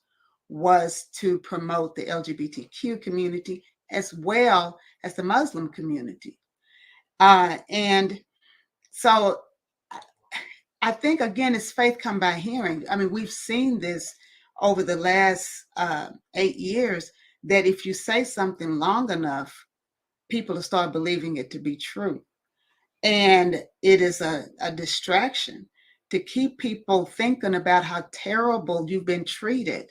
was to promote the LGBTQ community as well as the Muslim community. And so I think, again, it's faith come by hearing. I mean, we've seen this over the last 8 years, that if you say something long enough, people will start believing it to be true. And it is a distraction to keep people thinking about how terrible you've been treated,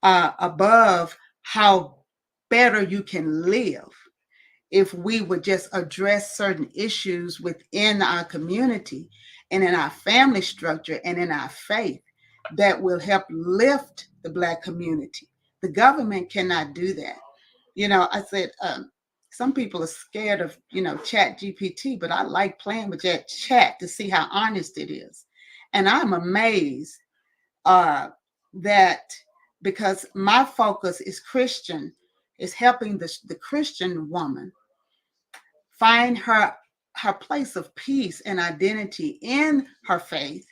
above how better you can live if we would just address certain issues within our community and in our family structure and in our faith that will help lift the Black community. The government cannot do that. I said, some people are scared of, chat GPT, but I like playing with that chat to see how honest it is. And I'm amazed that, because my focus is Christian, is helping the Christian woman find her place of peace and identity in her faith,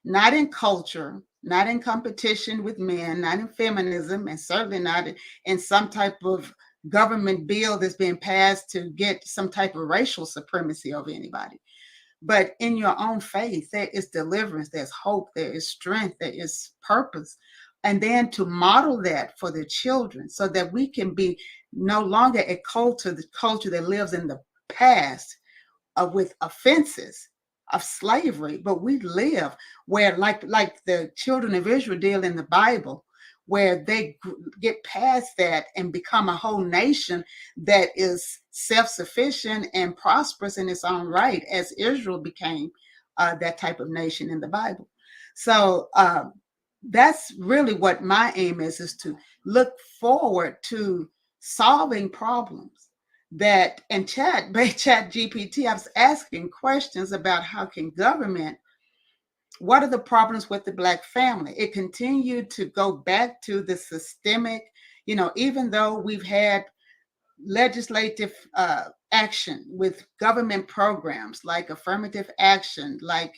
not in culture, not in competition with men, not in feminism, and certainly not in some type of government bill that's being passed to get some type of racial supremacy over anybody. But in your own faith, there is deliverance, there's hope, there is strength, there is purpose. And then to model that for the children so that we can be no longer a culture, the culture that lives in the past, with offenses of slavery, but we live where, like the children of Israel did in the Bible, where they get past that and become a whole nation that is self-sufficient and prosperous in its own right, as Israel became that type of nation in the Bible. So that's really what my aim is to look forward to solving problems that, and chat GPT, I was asking questions about how can government, what are the problems with the Black family? It continued to go back to the systemic, even though we've had legislative action with government programs like affirmative action, like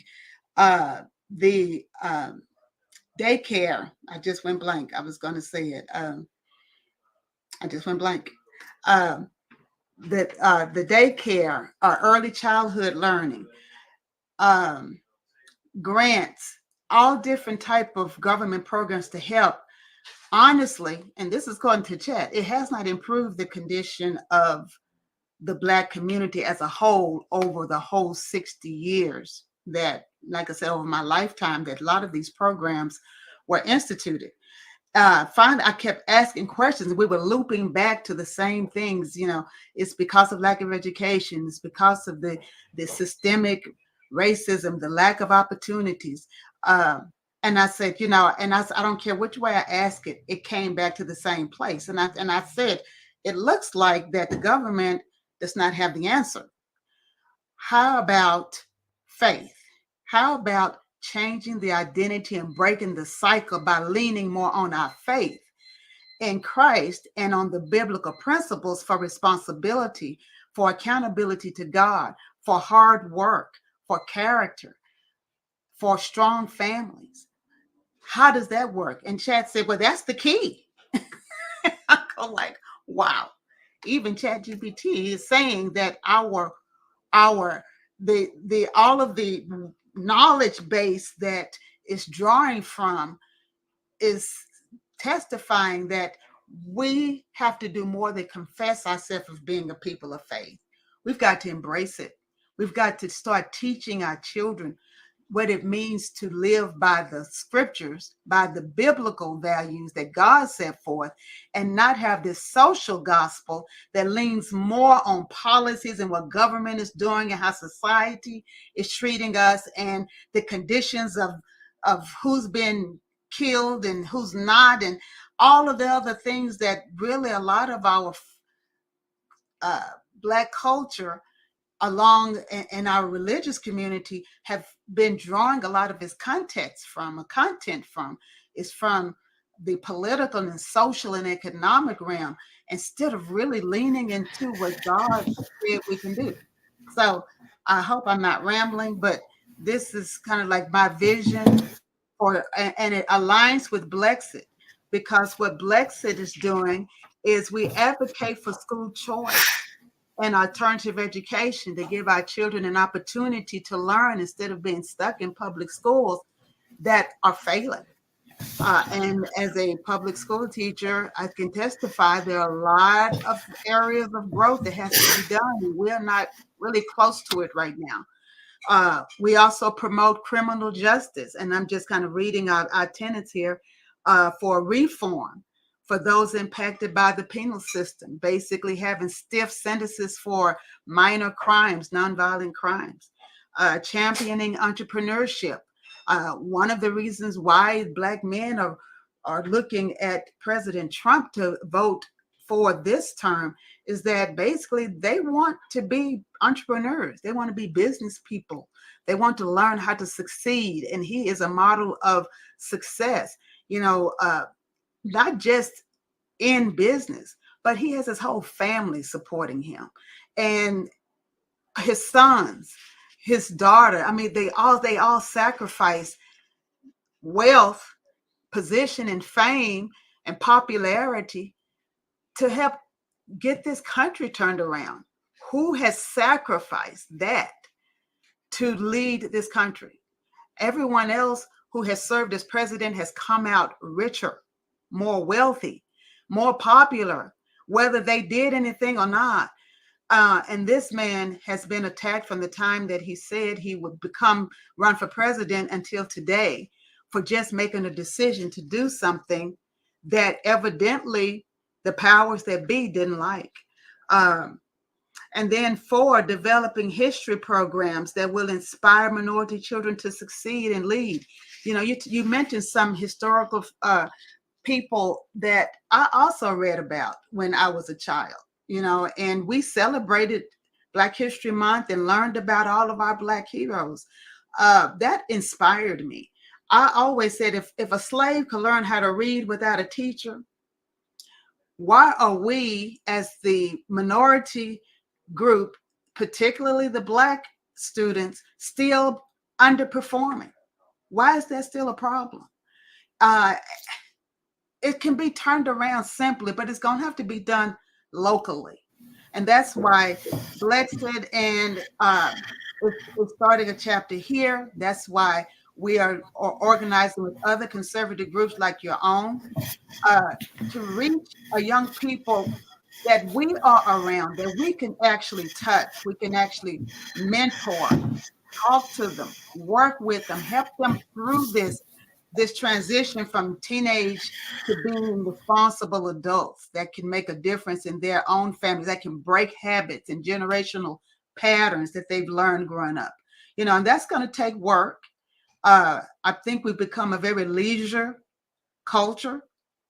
the daycare. I just went blank. I was going to say it. I just went blank. The daycare, early childhood learning, grants, all different type of government programs to help. Honestly, and this is according to chat, it has not improved the condition of the Black community as a whole over the whole 60 years that, like I said, over my lifetime, that a lot of these programs were instituted. I kept asking questions. We were looping back to the same things. It's because of lack of education. It's because of the systemic racism, the lack of opportunities. And I said, I don't care which way I ask it, it came back to the same place. And I said, it looks like that the government does not have the answer. How about faith? How about changing the identity and breaking the cycle by leaning more on our faith in Christ and on the biblical principles for responsibility, for accountability to God, for hard work, for character, for strong families? How does that work? And Chad said, well, that's the key. I go like, wow. Even ChatGPT is saying that our the all of the knowledge base that is drawing from is testifying that we have to do more than confess ourselves as being a people of faith. We've got to embrace it. We've got to start teaching our children what it means to live by the scriptures, by the biblical values that God set forth, and not have this social gospel that leans more on policies and what government is doing and how society is treating us and the conditions of who's been killed and who's not, and all of the other things that really a lot of our Black culture along in our religious community have been drawing a lot of its content from is from the political and social and economic realm, instead of really leaning into what God said we can do. So I hope I'm not rambling, but this is kind of like my vision and it aligns with Blexit. because what Blexit is doing is we advocate for school choice and alternative education to give our children an opportunity to learn instead of being stuck in public schools that are failing. And as a public school teacher, I can testify there are a lot of areas of growth that has to be done. We're not really close to it right now. We also promote criminal justice, and I'm just kind of reading our tenets here for reform for those impacted by the penal system, basically having stiff sentences for minor crimes, nonviolent crimes, championing entrepreneurship. One of the reasons why Black men are looking at President Trump to vote for this term is that basically they want to be entrepreneurs. They want to be business people. They want to learn how to succeed. And he is a model of success, not just in business, but he has his whole family supporting him. And his sons, his daughter, I mean, they all sacrifice wealth, position, and fame and popularity to help get this country turned around. Who has sacrificed that to lead this country? Everyone else who has served as president has come out richer, more wealthy, more popular, whether they did anything or not. And this man has been attacked from the time that he said he would run for president until today for just making a decision to do something that evidently the powers that be didn't like. And then 4, developing history programs that will inspire minority children to succeed and lead. You mentioned some historical people that I also read about when I was a child, and we celebrated Black History Month and learned about all of our Black heroes. That inspired me. I always said if a slave could learn how to read without a teacher, why are we as the minority group, particularly the Black students, still underperforming? Why is that still a problem? It can be turned around simply, but it's going to have to be done locally. And that's why Blexit and is starting a chapter here. That's why we are organizing with other conservative groups like your own to reach a young people that we are around, that we can actually touch, we can actually mentor, talk to them, work with them, help them through this transition from teenage to being responsible adults that can make a difference in their own families, that can break habits and generational patterns that they've learned growing up. And that's going to take work. I think we've become a very leisure culture,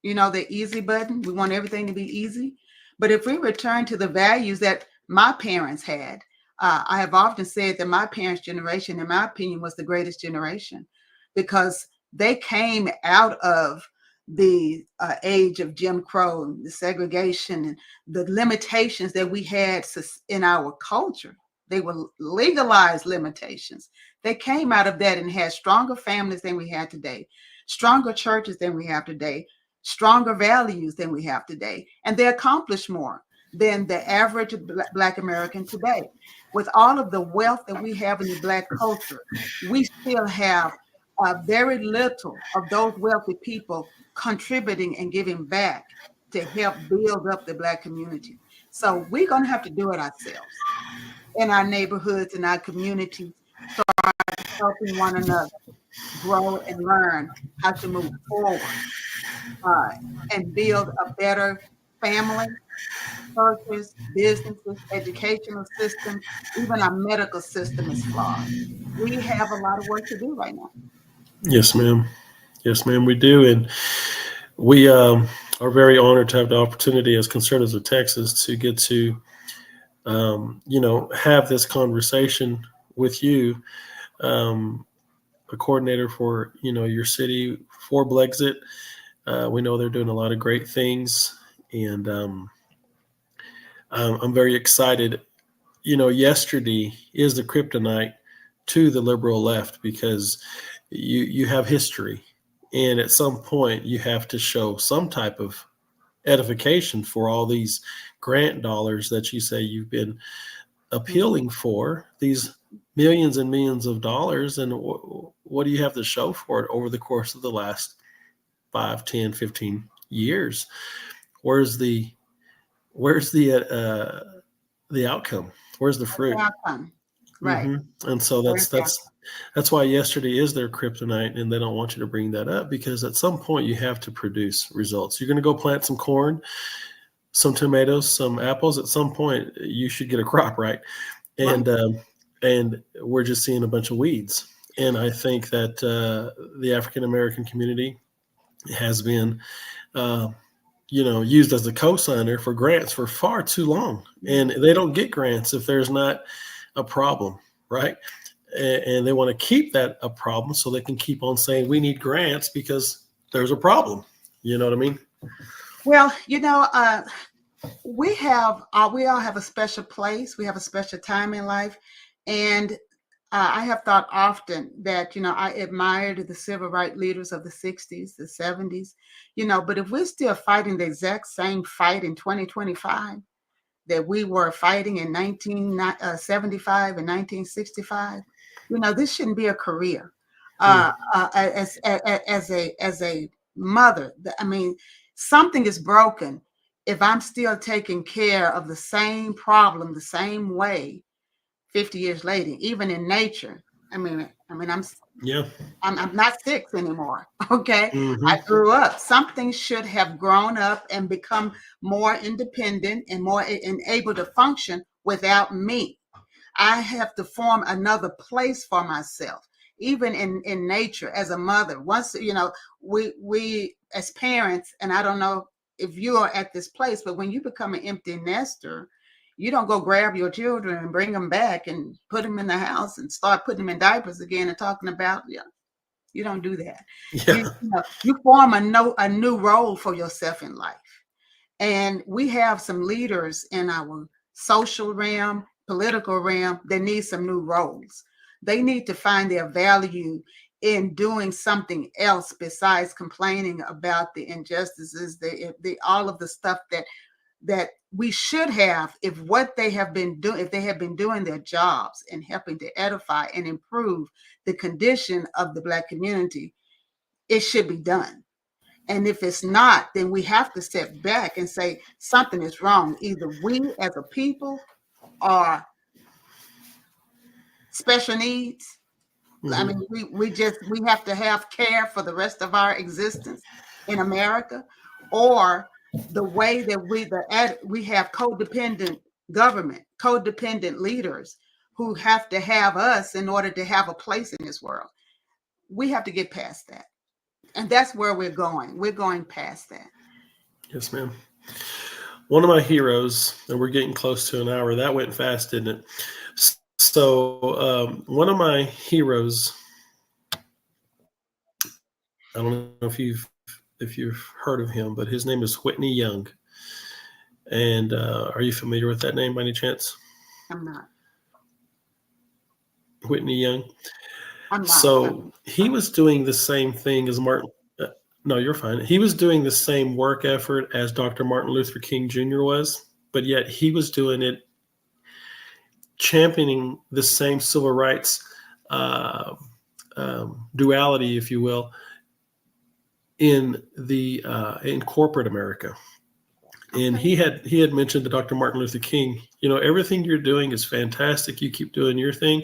the easy button. We want everything to be easy. But if we return to the values that my parents had, I have often said that my parents' generation, in my opinion, was the greatest generation because they came out of the age of Jim Crow and the segregation and the limitations that we had in our culture. They were legalized limitations. They came out of that and had stronger families than we had today, stronger churches than we have today, stronger values than we have today. And they accomplished more than the average Black American today. With all of the wealth that we have in the Black culture, we still have very little of those wealthy people contributing and giving back to help build up the Black community. So we're going to have to do it ourselves in our neighborhoods, in our communities, start helping one another grow and learn how to move forward and build a better family, churches, businesses, educational system. Even our medical system is flawed. We have a lot of work to do right now. Yes, ma'am. Yes, ma'am, we do. And we are very honored to have the opportunity as Conservatives of Texas to get to, have this conversation with you, a coordinator for, your city for Blexit. We know they're doing a lot of great things. And I'm very excited. Yesterday is the kryptonite to the liberal left because you have history. And at some point, you have to show some type of edification for all these grant dollars that you say you've been appealing for, these millions and millions of dollars. And what do you have to show for it over the course of the last 5, 10, 15 years? Where's the outcome? Where's the fruit? Outcome. Right. And so Where's the outcome? that's why yesterday is their kryptonite, and they don't want you to bring that up, because at some point you have to produce results. You're going to go plant some corn, some tomatoes, some apples. At some point, you should get a crop, right? And we're just seeing a bunch of weeds. And I think that the African American community has been, used as a co-signer for grants for far too long, and they don't get grants if there's not a problem, right? And they want to keep that a problem so they can keep on saying we need grants because there's a problem. You know what I mean? Well, we all have a special place. We have a special time in life. And I have thought often that, I admired the civil rights leaders of the 60s, the 70s, but if we're still fighting the exact same fight in 2025 that we were fighting in 1975 and 1965, this shouldn't be a career. As a mother, I mean, something is broken if I'm still taking care of the same problem the same way 50 years later, even in nature. I'm not 6 anymore. Okay. I grew up. Something should have grown up and become more independent and more able to function without me. I have to form another place for myself, even in nature as a mother. Once, we as parents, and I don't know if you are at this place, but when you become an empty nester, you don't go grab your children and bring them back and put them in the house and start putting them in diapers again and talking about, you don't do that. Yeah. You form a new role for yourself in life. And we have some leaders in our social realm, political realm, that need some new roles. They need to find their value in doing something else besides complaining about the injustices, all of the stuff that we should have if they have been doing their jobs and helping to edify and improve the condition of the Black community. It should be done. And if it's not, then we have to step back and say something is wrong. Either we as a people are special needs. I mean, we have to have care for the rest of our existence in America, or the way that we have codependent government, codependent leaders who have to have us in order to have a place in this world. We have to get past that. And that's where we're going. We're going past that. Yes, ma'am. One of my heroes, and we're getting close to an hour. That went fast, didn't it? So one of my heroes, I don't know if you've heard of him, but his name is Whitney Young. And are you familiar with that name by any chance? I'm not. Whitney Young? I'm not. So he was doing the same thing as Martin. No, you're fine. He was doing the same work effort as Dr. Martin Luther King Jr. was, but yet he was doing it, championing the same civil rights duality, if you will, in corporate America. And he had mentioned to Dr. Martin Luther King, everything you're doing is fantastic. You keep doing your thing,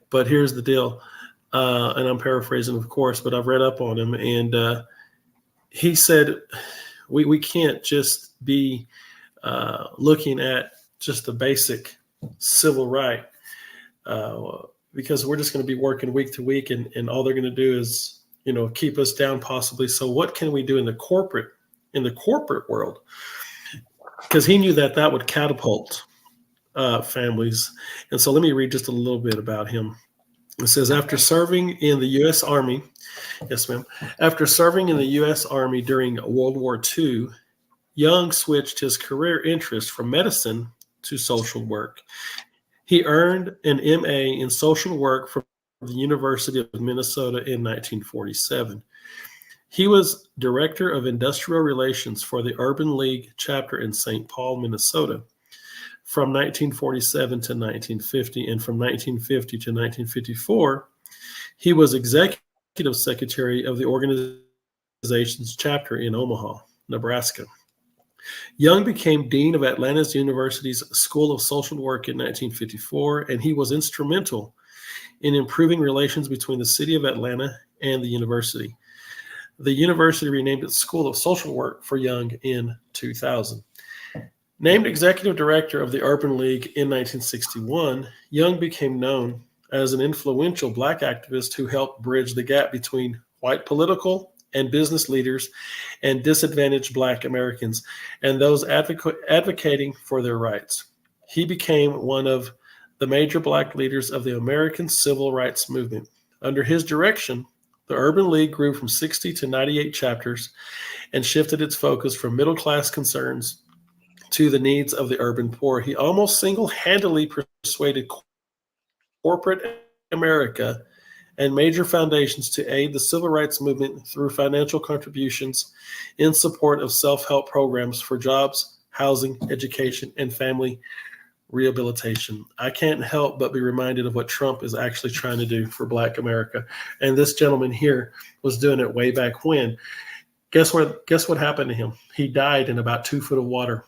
but here's the deal. And I'm paraphrasing, of course, but I've read up on him. And he said, we can't just be looking at just the basic civil right, because we're just going to be working week to week, and all they're going to do is, keep us down possibly. So what can we do in the corporate world? Because he knew that would catapult families. And so let me read just a little bit about him. It says, after serving in the U.S. Army, yes, ma'am. After serving in the U.S. Army during World War II, Young switched his career interest from medicine to social work. He earned an MA in social work from the University of Minnesota in 1947. He was director of industrial relations for the Urban League chapter in St. Paul, Minnesota from 1947 to 1950. And from 1950 to 1954, he was executive secretary of the organization's chapter in Omaha, Nebraska. Young became dean of Atlanta's University's School of Social Work in 1954, and he was instrumental in improving relations between the city of Atlanta and the university. The university renamed its School of Social Work for Young in 2000. Named executive director of the Urban League in 1961, Young became known as an influential Black activist who helped bridge the gap between white political and business leaders and disadvantaged Black Americans and those advocating for their rights. He became one of the major Black leaders of the American Civil Rights Movement. Under his direction, the Urban League grew from 60 to 98 chapters and shifted its focus from middle-class concerns to the needs of the urban poor. He almost single-handedly persuaded corporate America and major foundations to aid the civil rights movement through financial contributions in support of self-help programs for jobs, housing, education, and family rehabilitation. I can't help but be reminded of what Trump is actually trying to do for Black America. And this gentleman here was doing it way back when. Guess what happened to him? He died in about 2 foot of water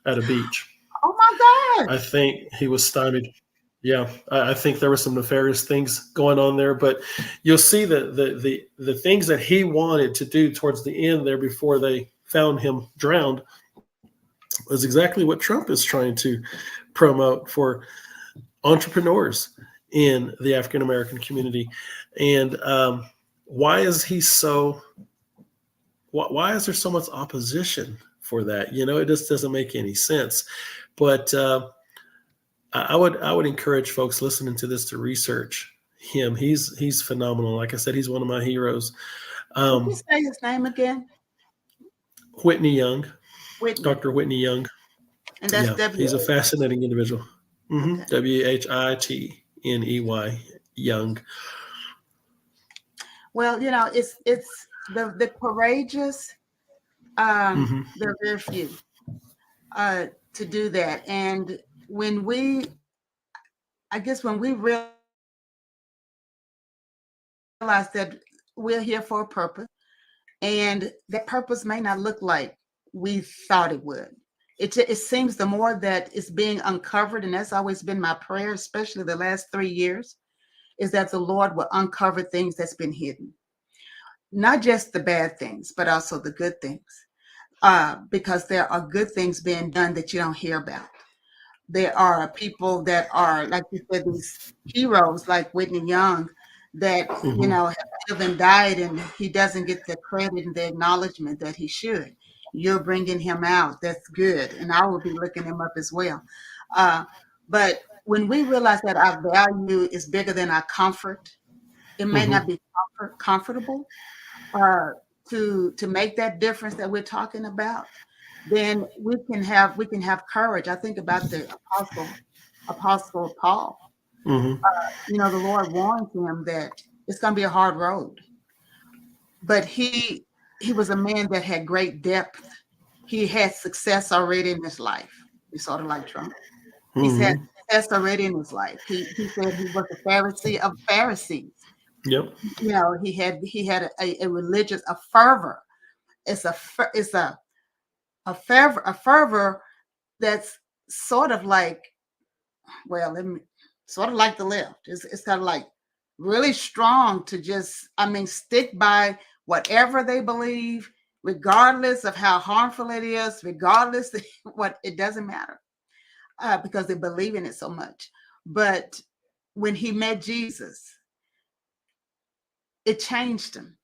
at a beach. Oh my I God. think he was stymied. Yeah, I think there were some nefarious things going on there, but you'll see that the things that he wanted to do towards the end there before they found him drowned was exactly what Trump is trying to promote for entrepreneurs in the African American community. And why is he so? Why is there so much opposition for that? You know, it just doesn't make any sense. But I would encourage folks listening to this to research him. He's phenomenal. Like I said, he's one of my heroes. Did you say his name again? Whitney Young, Whitney. Dr. Whitney Young. And that's Yeah, W. he's a fascinating individual. Okay. Whitney Young. Well, it's the courageous, they're very few to do that. And when we realize that we're here for a purpose, and that purpose may not look like we thought it would. It seems the more that it's being uncovered, and that's always been my prayer, especially the last 3 years, is that the Lord will uncover things that's been hidden. Not just the bad things, but also the good things. Because there are good things being done that you don't hear about. There are people that are, like you said, these heroes like Whitney Young that, have lived and died, and he doesn't get the credit and the acknowledgement that he should. You're bringing him out. That's good. And I will be looking him up as well. But when we realize that our value is bigger than our comfort, it may not be comfortable to make that difference that we're talking about, then we can have courage. I think about the apostle Paul. The Lord warned him that it's going to be a hard road, but he was a man that had great depth. He had success already in his life. He's sort of like Trump. He's had success already in his life. He said he was a Pharisee of Pharisees. Yep. He had a religious, a fervor. It's a fervor that's sort of like, sort of like the left. It's kind of like really strong to just, stick by whatever they believe, regardless of how harmful it is, regardless of what, it doesn't matter, because they believe in it so much. But when he met Jesus, it changed him.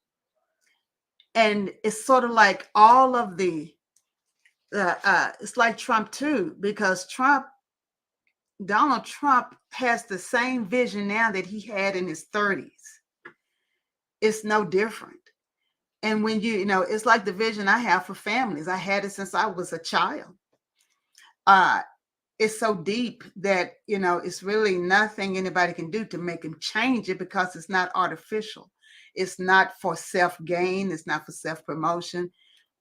And it's sort of like all of the, it's like Trump too, because Donald Trump has the same vision now that he had in his 30s. It's no different. And when it's like the vision I have for families. I had it since I was a child. It's so deep that, it's really nothing anybody can do to make him change it, because it's not artificial. It's not for self-gain. It's not for self-promotion.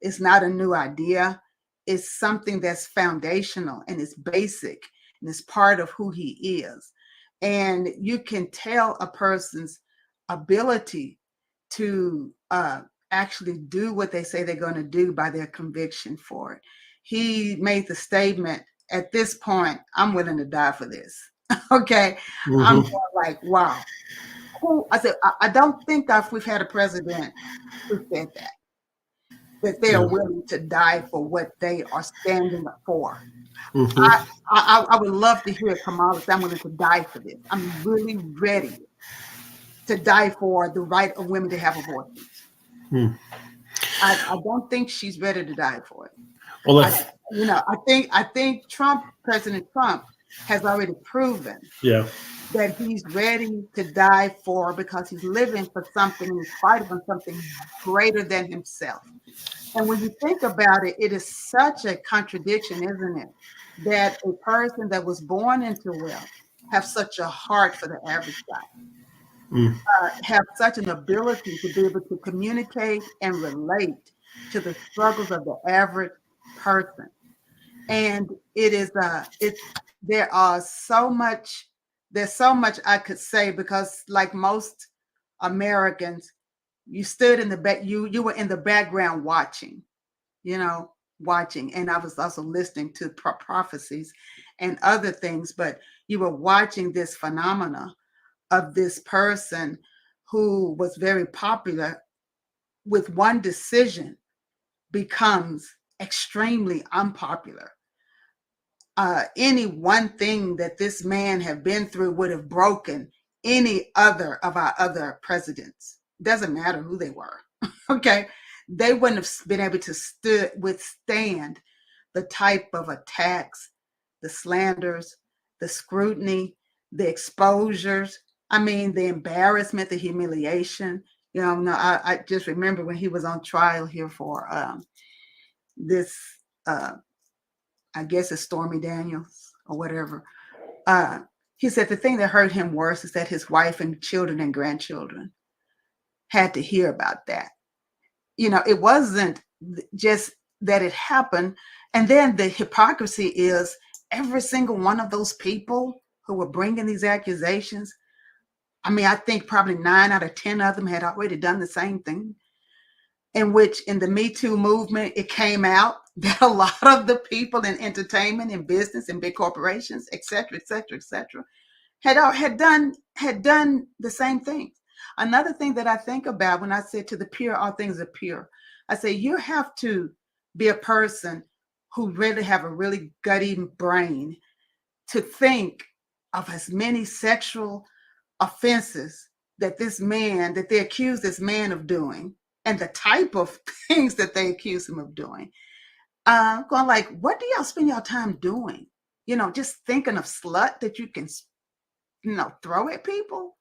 It's not a new idea. It's something that's foundational and it's basic and it's part of who he is. And you can tell a person's ability to actually do what they say they're going to do by their conviction for it. He made the statement, at this point, I'm willing to die for this. Okay. I'm Mm-hmm. like, wow. Who? I said, I don't think we've had a president who said that they Yeah. are willing to die for what they are standing up for. Mm-hmm. I would love to hear Kamala say, I'm willing to die for this. I'm really ready to die for the right of women to have abortions. Hmm. I don't think she's ready to die for it. Well, I, I think President Trump has already proven yeah. that he's ready to die for, because he's living for something and he's fighting for something greater than himself. And when you think about it, it is such a contradiction, isn't it? That a person that was born into wealth have such a heart for the average guy, Mm. have such an ability to be able to communicate and relate to the struggles of the average person. And it is there are so much there's so much I could say, because like most Americans, you stood in the back, you were in the background watching, watching. And I was also listening to prophecies and other things, but you were watching this phenomena of this person who was very popular, with one decision becomes extremely unpopular. Any one thing that this man have been through would have broken any other of our other presidents. Doesn't matter who they were. Okay. They wouldn't have been able to withstand the type of attacks, the slanders, the scrutiny, the exposures. I mean, the embarrassment, the humiliation. No, I just remember when he was on trial here for this, I guess it's Stormy Daniels or whatever. Uh, he said the thing that hurt him worse is that his wife and children and grandchildren had to hear about that. It wasn't just that it happened. And then the hypocrisy is every single one of those people who were bringing these accusations. I mean, I think probably 9 out of 10 of them had already done the same thing. In which, in the Me Too movement, it came out that a lot of the people in entertainment and business and big corporations, et cetera, et cetera, et cetera, had done the same thing. Another thing that I think about when I say to the pure, all things are pure, I say you have to be a person who really have a really gutty brain to think of as many sexual offenses that they accuse this man of doing, and the type of things that they accuse him of doing. Going like, what do y'all spend your time doing? Just thinking of slut that you can, throw at people.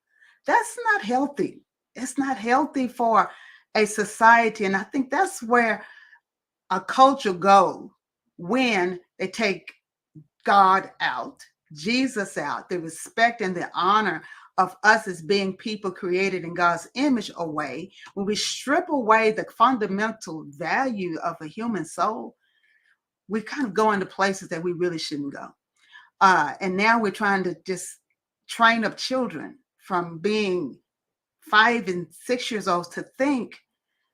That's not healthy. It's not healthy for a society. And I think that's where a culture goes when they take God out, Jesus out, the respect and the honor of us as being people created in God's image away. When we strip away the fundamental value of a human soul, we kind of go into places that we really shouldn't go. And now we're trying to just train up children from being 5 and 6 years old to think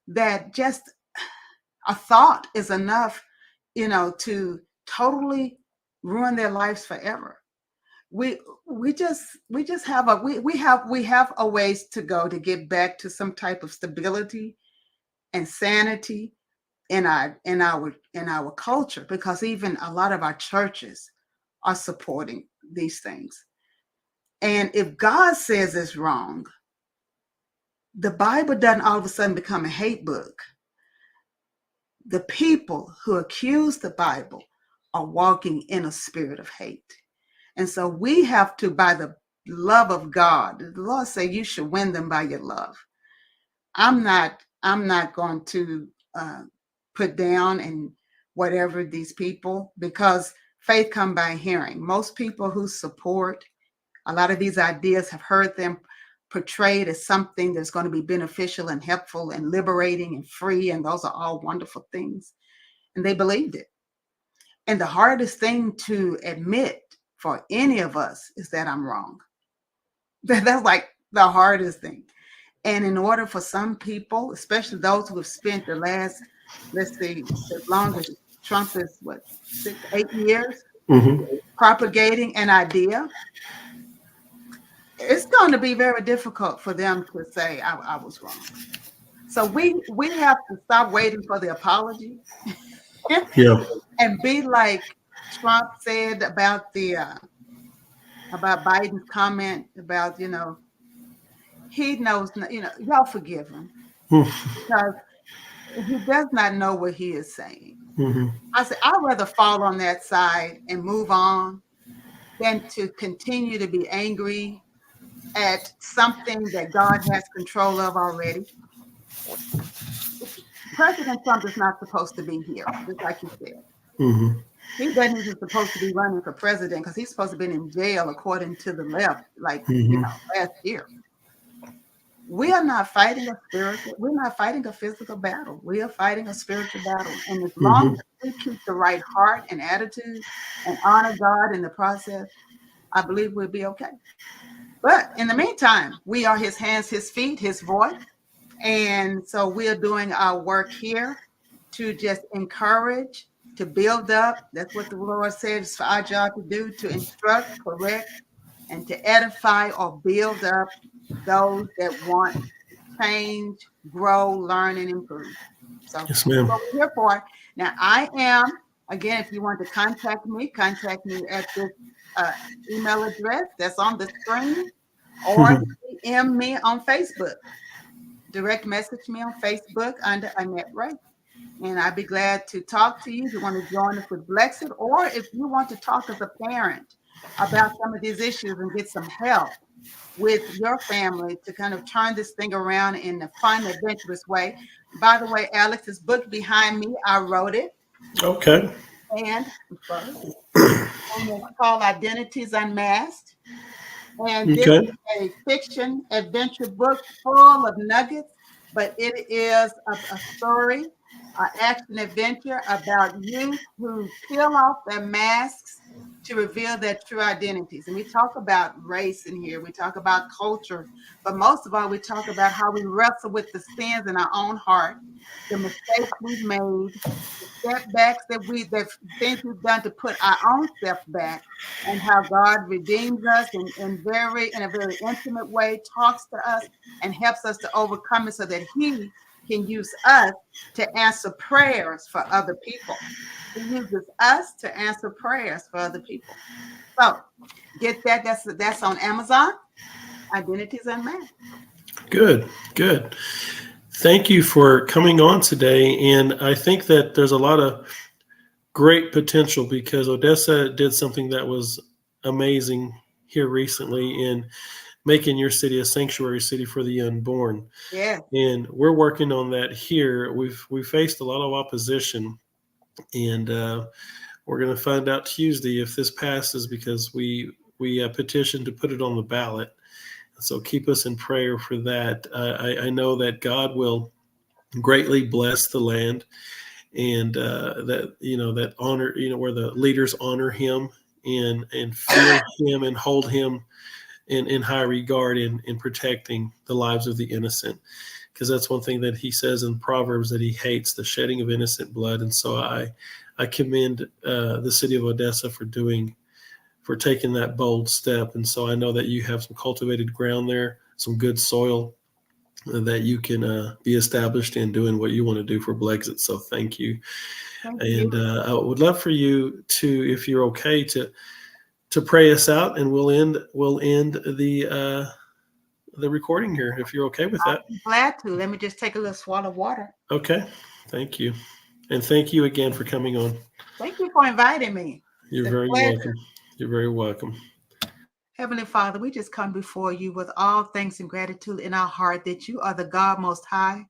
that just a thought is enough, to totally ruin their lives forever. We just have a ways to go to get back to some type of stability and sanity in our culture, because even a lot of our churches are supporting these things. And if God says it's wrong, the Bible doesn't all of a sudden become a hate book. The people who accuse the Bible are walking in a spirit of hate. And so we have to, by the love of God, the Lord say you should win them by your love. I'm not going to put down and whatever these people, because faith comes by hearing. Most people who support a lot of these ideas have heard them portrayed as something that's going to be beneficial and helpful and liberating and free. And those are all wonderful things. And they believed it. And the hardest thing to admit for any of us is that I'm wrong. That's like the hardest thing. And in order for some people, especially those who have spent the last, let's see, as long as Trump is what, 6, 8 years propagating an idea, it's going to be very difficult for them to say I was wrong. So we have to stop waiting for the apology Yeah. and be like Trump said about the about Biden's comment about, he knows, y'all forgive him because he does not know what he is saying. I said, I'd rather fall on that side and move on than to continue to be angry at something that God has control of already. President Trump is not supposed to be here, just like you said. He doesn't even supposed to be running for president because he's supposed to be in jail, according to the left, like last year. We are not fighting a spiritual, we're not fighting a physical battle. We are fighting a spiritual battle. And as long as we keep the right heart and attitude and honor God in the process, I believe we'll be okay. But in the meantime, we are his hands, his feet, his voice. And so we are doing our work here to just encourage, to build up. That's what the Lord says for our job to do, to instruct, correct, and to edify or build up those that want to change, grow, learn, and improve. So yes, ma'am. That's what we're here for. Now, I am, again, if you want to contact me at this email address that's on the screen, or DM me on Facebook. Direct message me on Facebook under Anette Ray. And I'd be glad to talk to you if you want to join us with Blexit, or if you want to talk as a parent about some of these issues and get some help with your family to kind of turn this thing around in a fun, adventurous way. By the way, Alex's book behind me, I wrote it. Okay. And it's called Identities Unmasked. And this is a fiction adventure book full of nuggets, but it is a story, an action adventure about youth who peel off their masks to reveal their true identities. And we talk about race in here, we talk about culture, but most of all, we talk about how we wrestle with the sins in our own heart, the mistakes we've made, the setbacks the things we've done to put our own self back, and how God redeems us in a very intimate way, talks to us and helps us to overcome it so that he can use us to answer prayers for other people. He uses us to answer prayers for other people. So get that. That's on Amazon. Identities Unmasked. Good. Thank you for coming on today. And I think that there's a lot of great potential because Odessa did something that was amazing here recently in making your city a sanctuary city for the unborn. Yeah. And we're working on that here. We've faced a lot of opposition, and we're going to find out Tuesday if this passes because we petitioned to put it on the ballot. So keep us in prayer for that. I know that God will greatly bless the land, and that honor, where the leaders honor him and fear him and hold him in high regard in protecting the lives of the innocent. Because that's one thing that he says in Proverbs, that he hates the shedding of innocent blood. And so I commend the city of Odessa for taking that bold step. And so I know that you have some cultivated ground there, some good soil that you can be established in doing what you want to do for Blexit. So thank you. And I would love for you to, if you're okay, to pray us out, and we'll end the recording here, if you're okay with that. I'm glad to. Let me just take a little swallow of water. Okay. Thank you. And thank you again for coming on. Thank you for inviting me. You're very welcome. You're very welcome. Heavenly Father, we just come before you with all thanks and gratitude in our heart that you are the God Most High.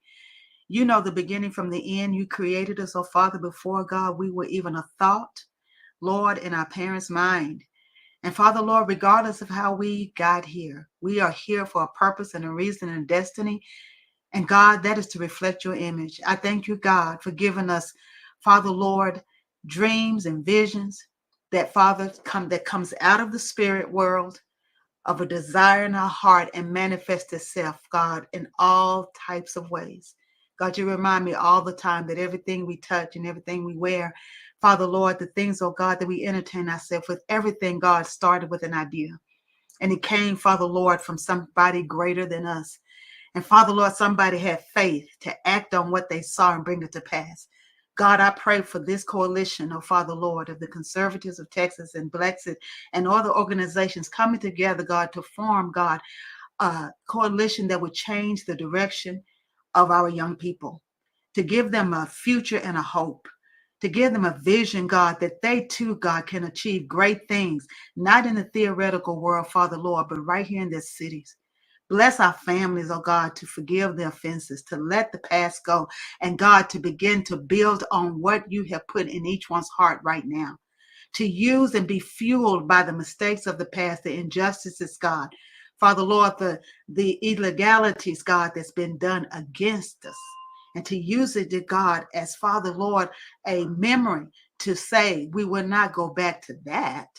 You know the beginning from the end. You created us, oh Father, before God we were even a thought, Lord, in our parents' mind. And Father, Lord, regardless of how we got here, we are here for a purpose and a reason and destiny. And God, that is to reflect your image. I thank you, God, for giving us, Father, Lord, dreams and visions that, Father, that comes out of the spirit world of a desire in our heart and manifest itself, God, in all types of ways. God, you remind me all the time that everything we touch and everything we wear, Father, Lord, the things, oh God, that we entertain ourselves with, everything, God, started with an idea. And it came, Father, Lord, from somebody greater than us. And Father, Lord, somebody had faith to act on what they saw and bring it to pass. God, I pray for this coalition, oh Father, Lord, of the conservatives of Texas and Blexit and other organizations coming together, God, to form, God, a coalition that would change the direction of our young people, to give them a future and a hope, to give them a vision, God, that they too, God, can achieve great things, not in the theoretical world, Father, Lord, but right here in their cities. Bless our families, oh God, to forgive the offenses, to let the past go, and God, to begin to build on what you have put in each one's heart right now, to use and be fueled by the mistakes of the past, the injustices, God. Father, Lord, the illegalities, God, that's been done against us, and to use it, to God, as Father, Lord, a memory to say we will not go back to that,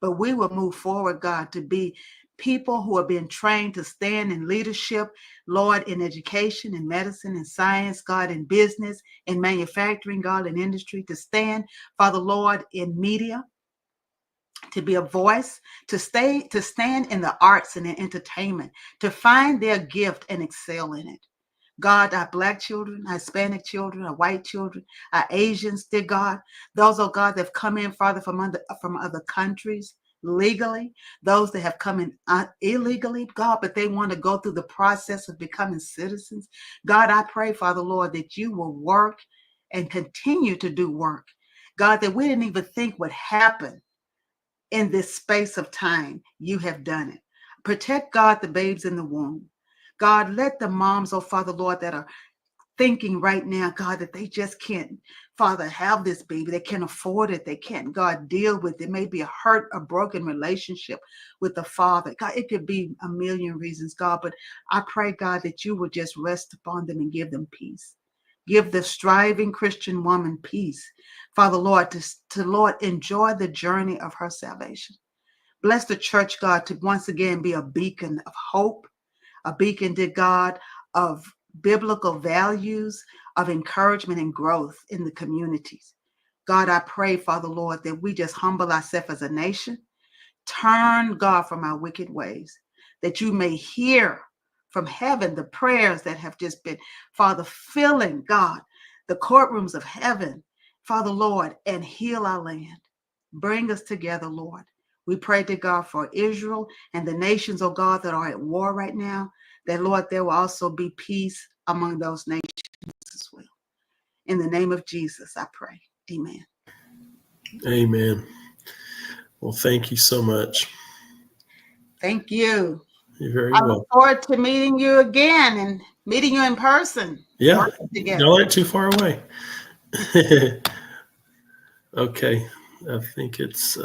but we will move forward, God, to be people who are being trained to stand in leadership, Lord, in education, in medicine, in science, God, in business, in manufacturing, God, in industry, to stand, Father, Lord, in media, to be a voice, to stand in the arts and in entertainment, to find their gift and excel in it. God, our Black children, our Hispanic children, our white children, our Asians, dear God, those, oh God, that have come in, Father, from other countries legally, those that have come in illegally, God, but they want to go through the process of becoming citizens. God, I pray, Father, Lord, that you will work and continue to do work. God, that we didn't even think would happen in this space of time. You have done it. Protect, God, the babes in the womb. God, let the moms, oh Father, Lord, that are thinking right now, God, that they just can't, Father, have this baby. They can't afford it. They can't, God, deal with it. Maybe a hurt, a broken relationship with the father. God, it could be a million reasons, God, but I pray, God, that you would just rest upon them and give them peace. Give the striving Christian woman peace, Father, Lord, to Lord, enjoy the journey of her salvation. Bless the church, God, to once again be a beacon of hope, a beacon, dear God, of biblical values, of encouragement and growth in the communities. God, I pray, Father, Lord, that we just humble ourselves as a nation. Turn, God, from our wicked ways, that you may hear from heaven the prayers that have just been, Father, filling, God, the courtrooms of heaven, Father, Lord, and heal our land. Bring us together, Lord. We pray to God for Israel and the nations, oh God, that are at war right now, that, Lord, there will also be peace among those nations as well. In the name of Jesus, I pray. Amen. Amen. Well, thank you so much. Thank you. You're very I welcome. look forward to meeting you again and meeting you in person. Yeah, Together. y'all ain't too far away. Okay, I think it's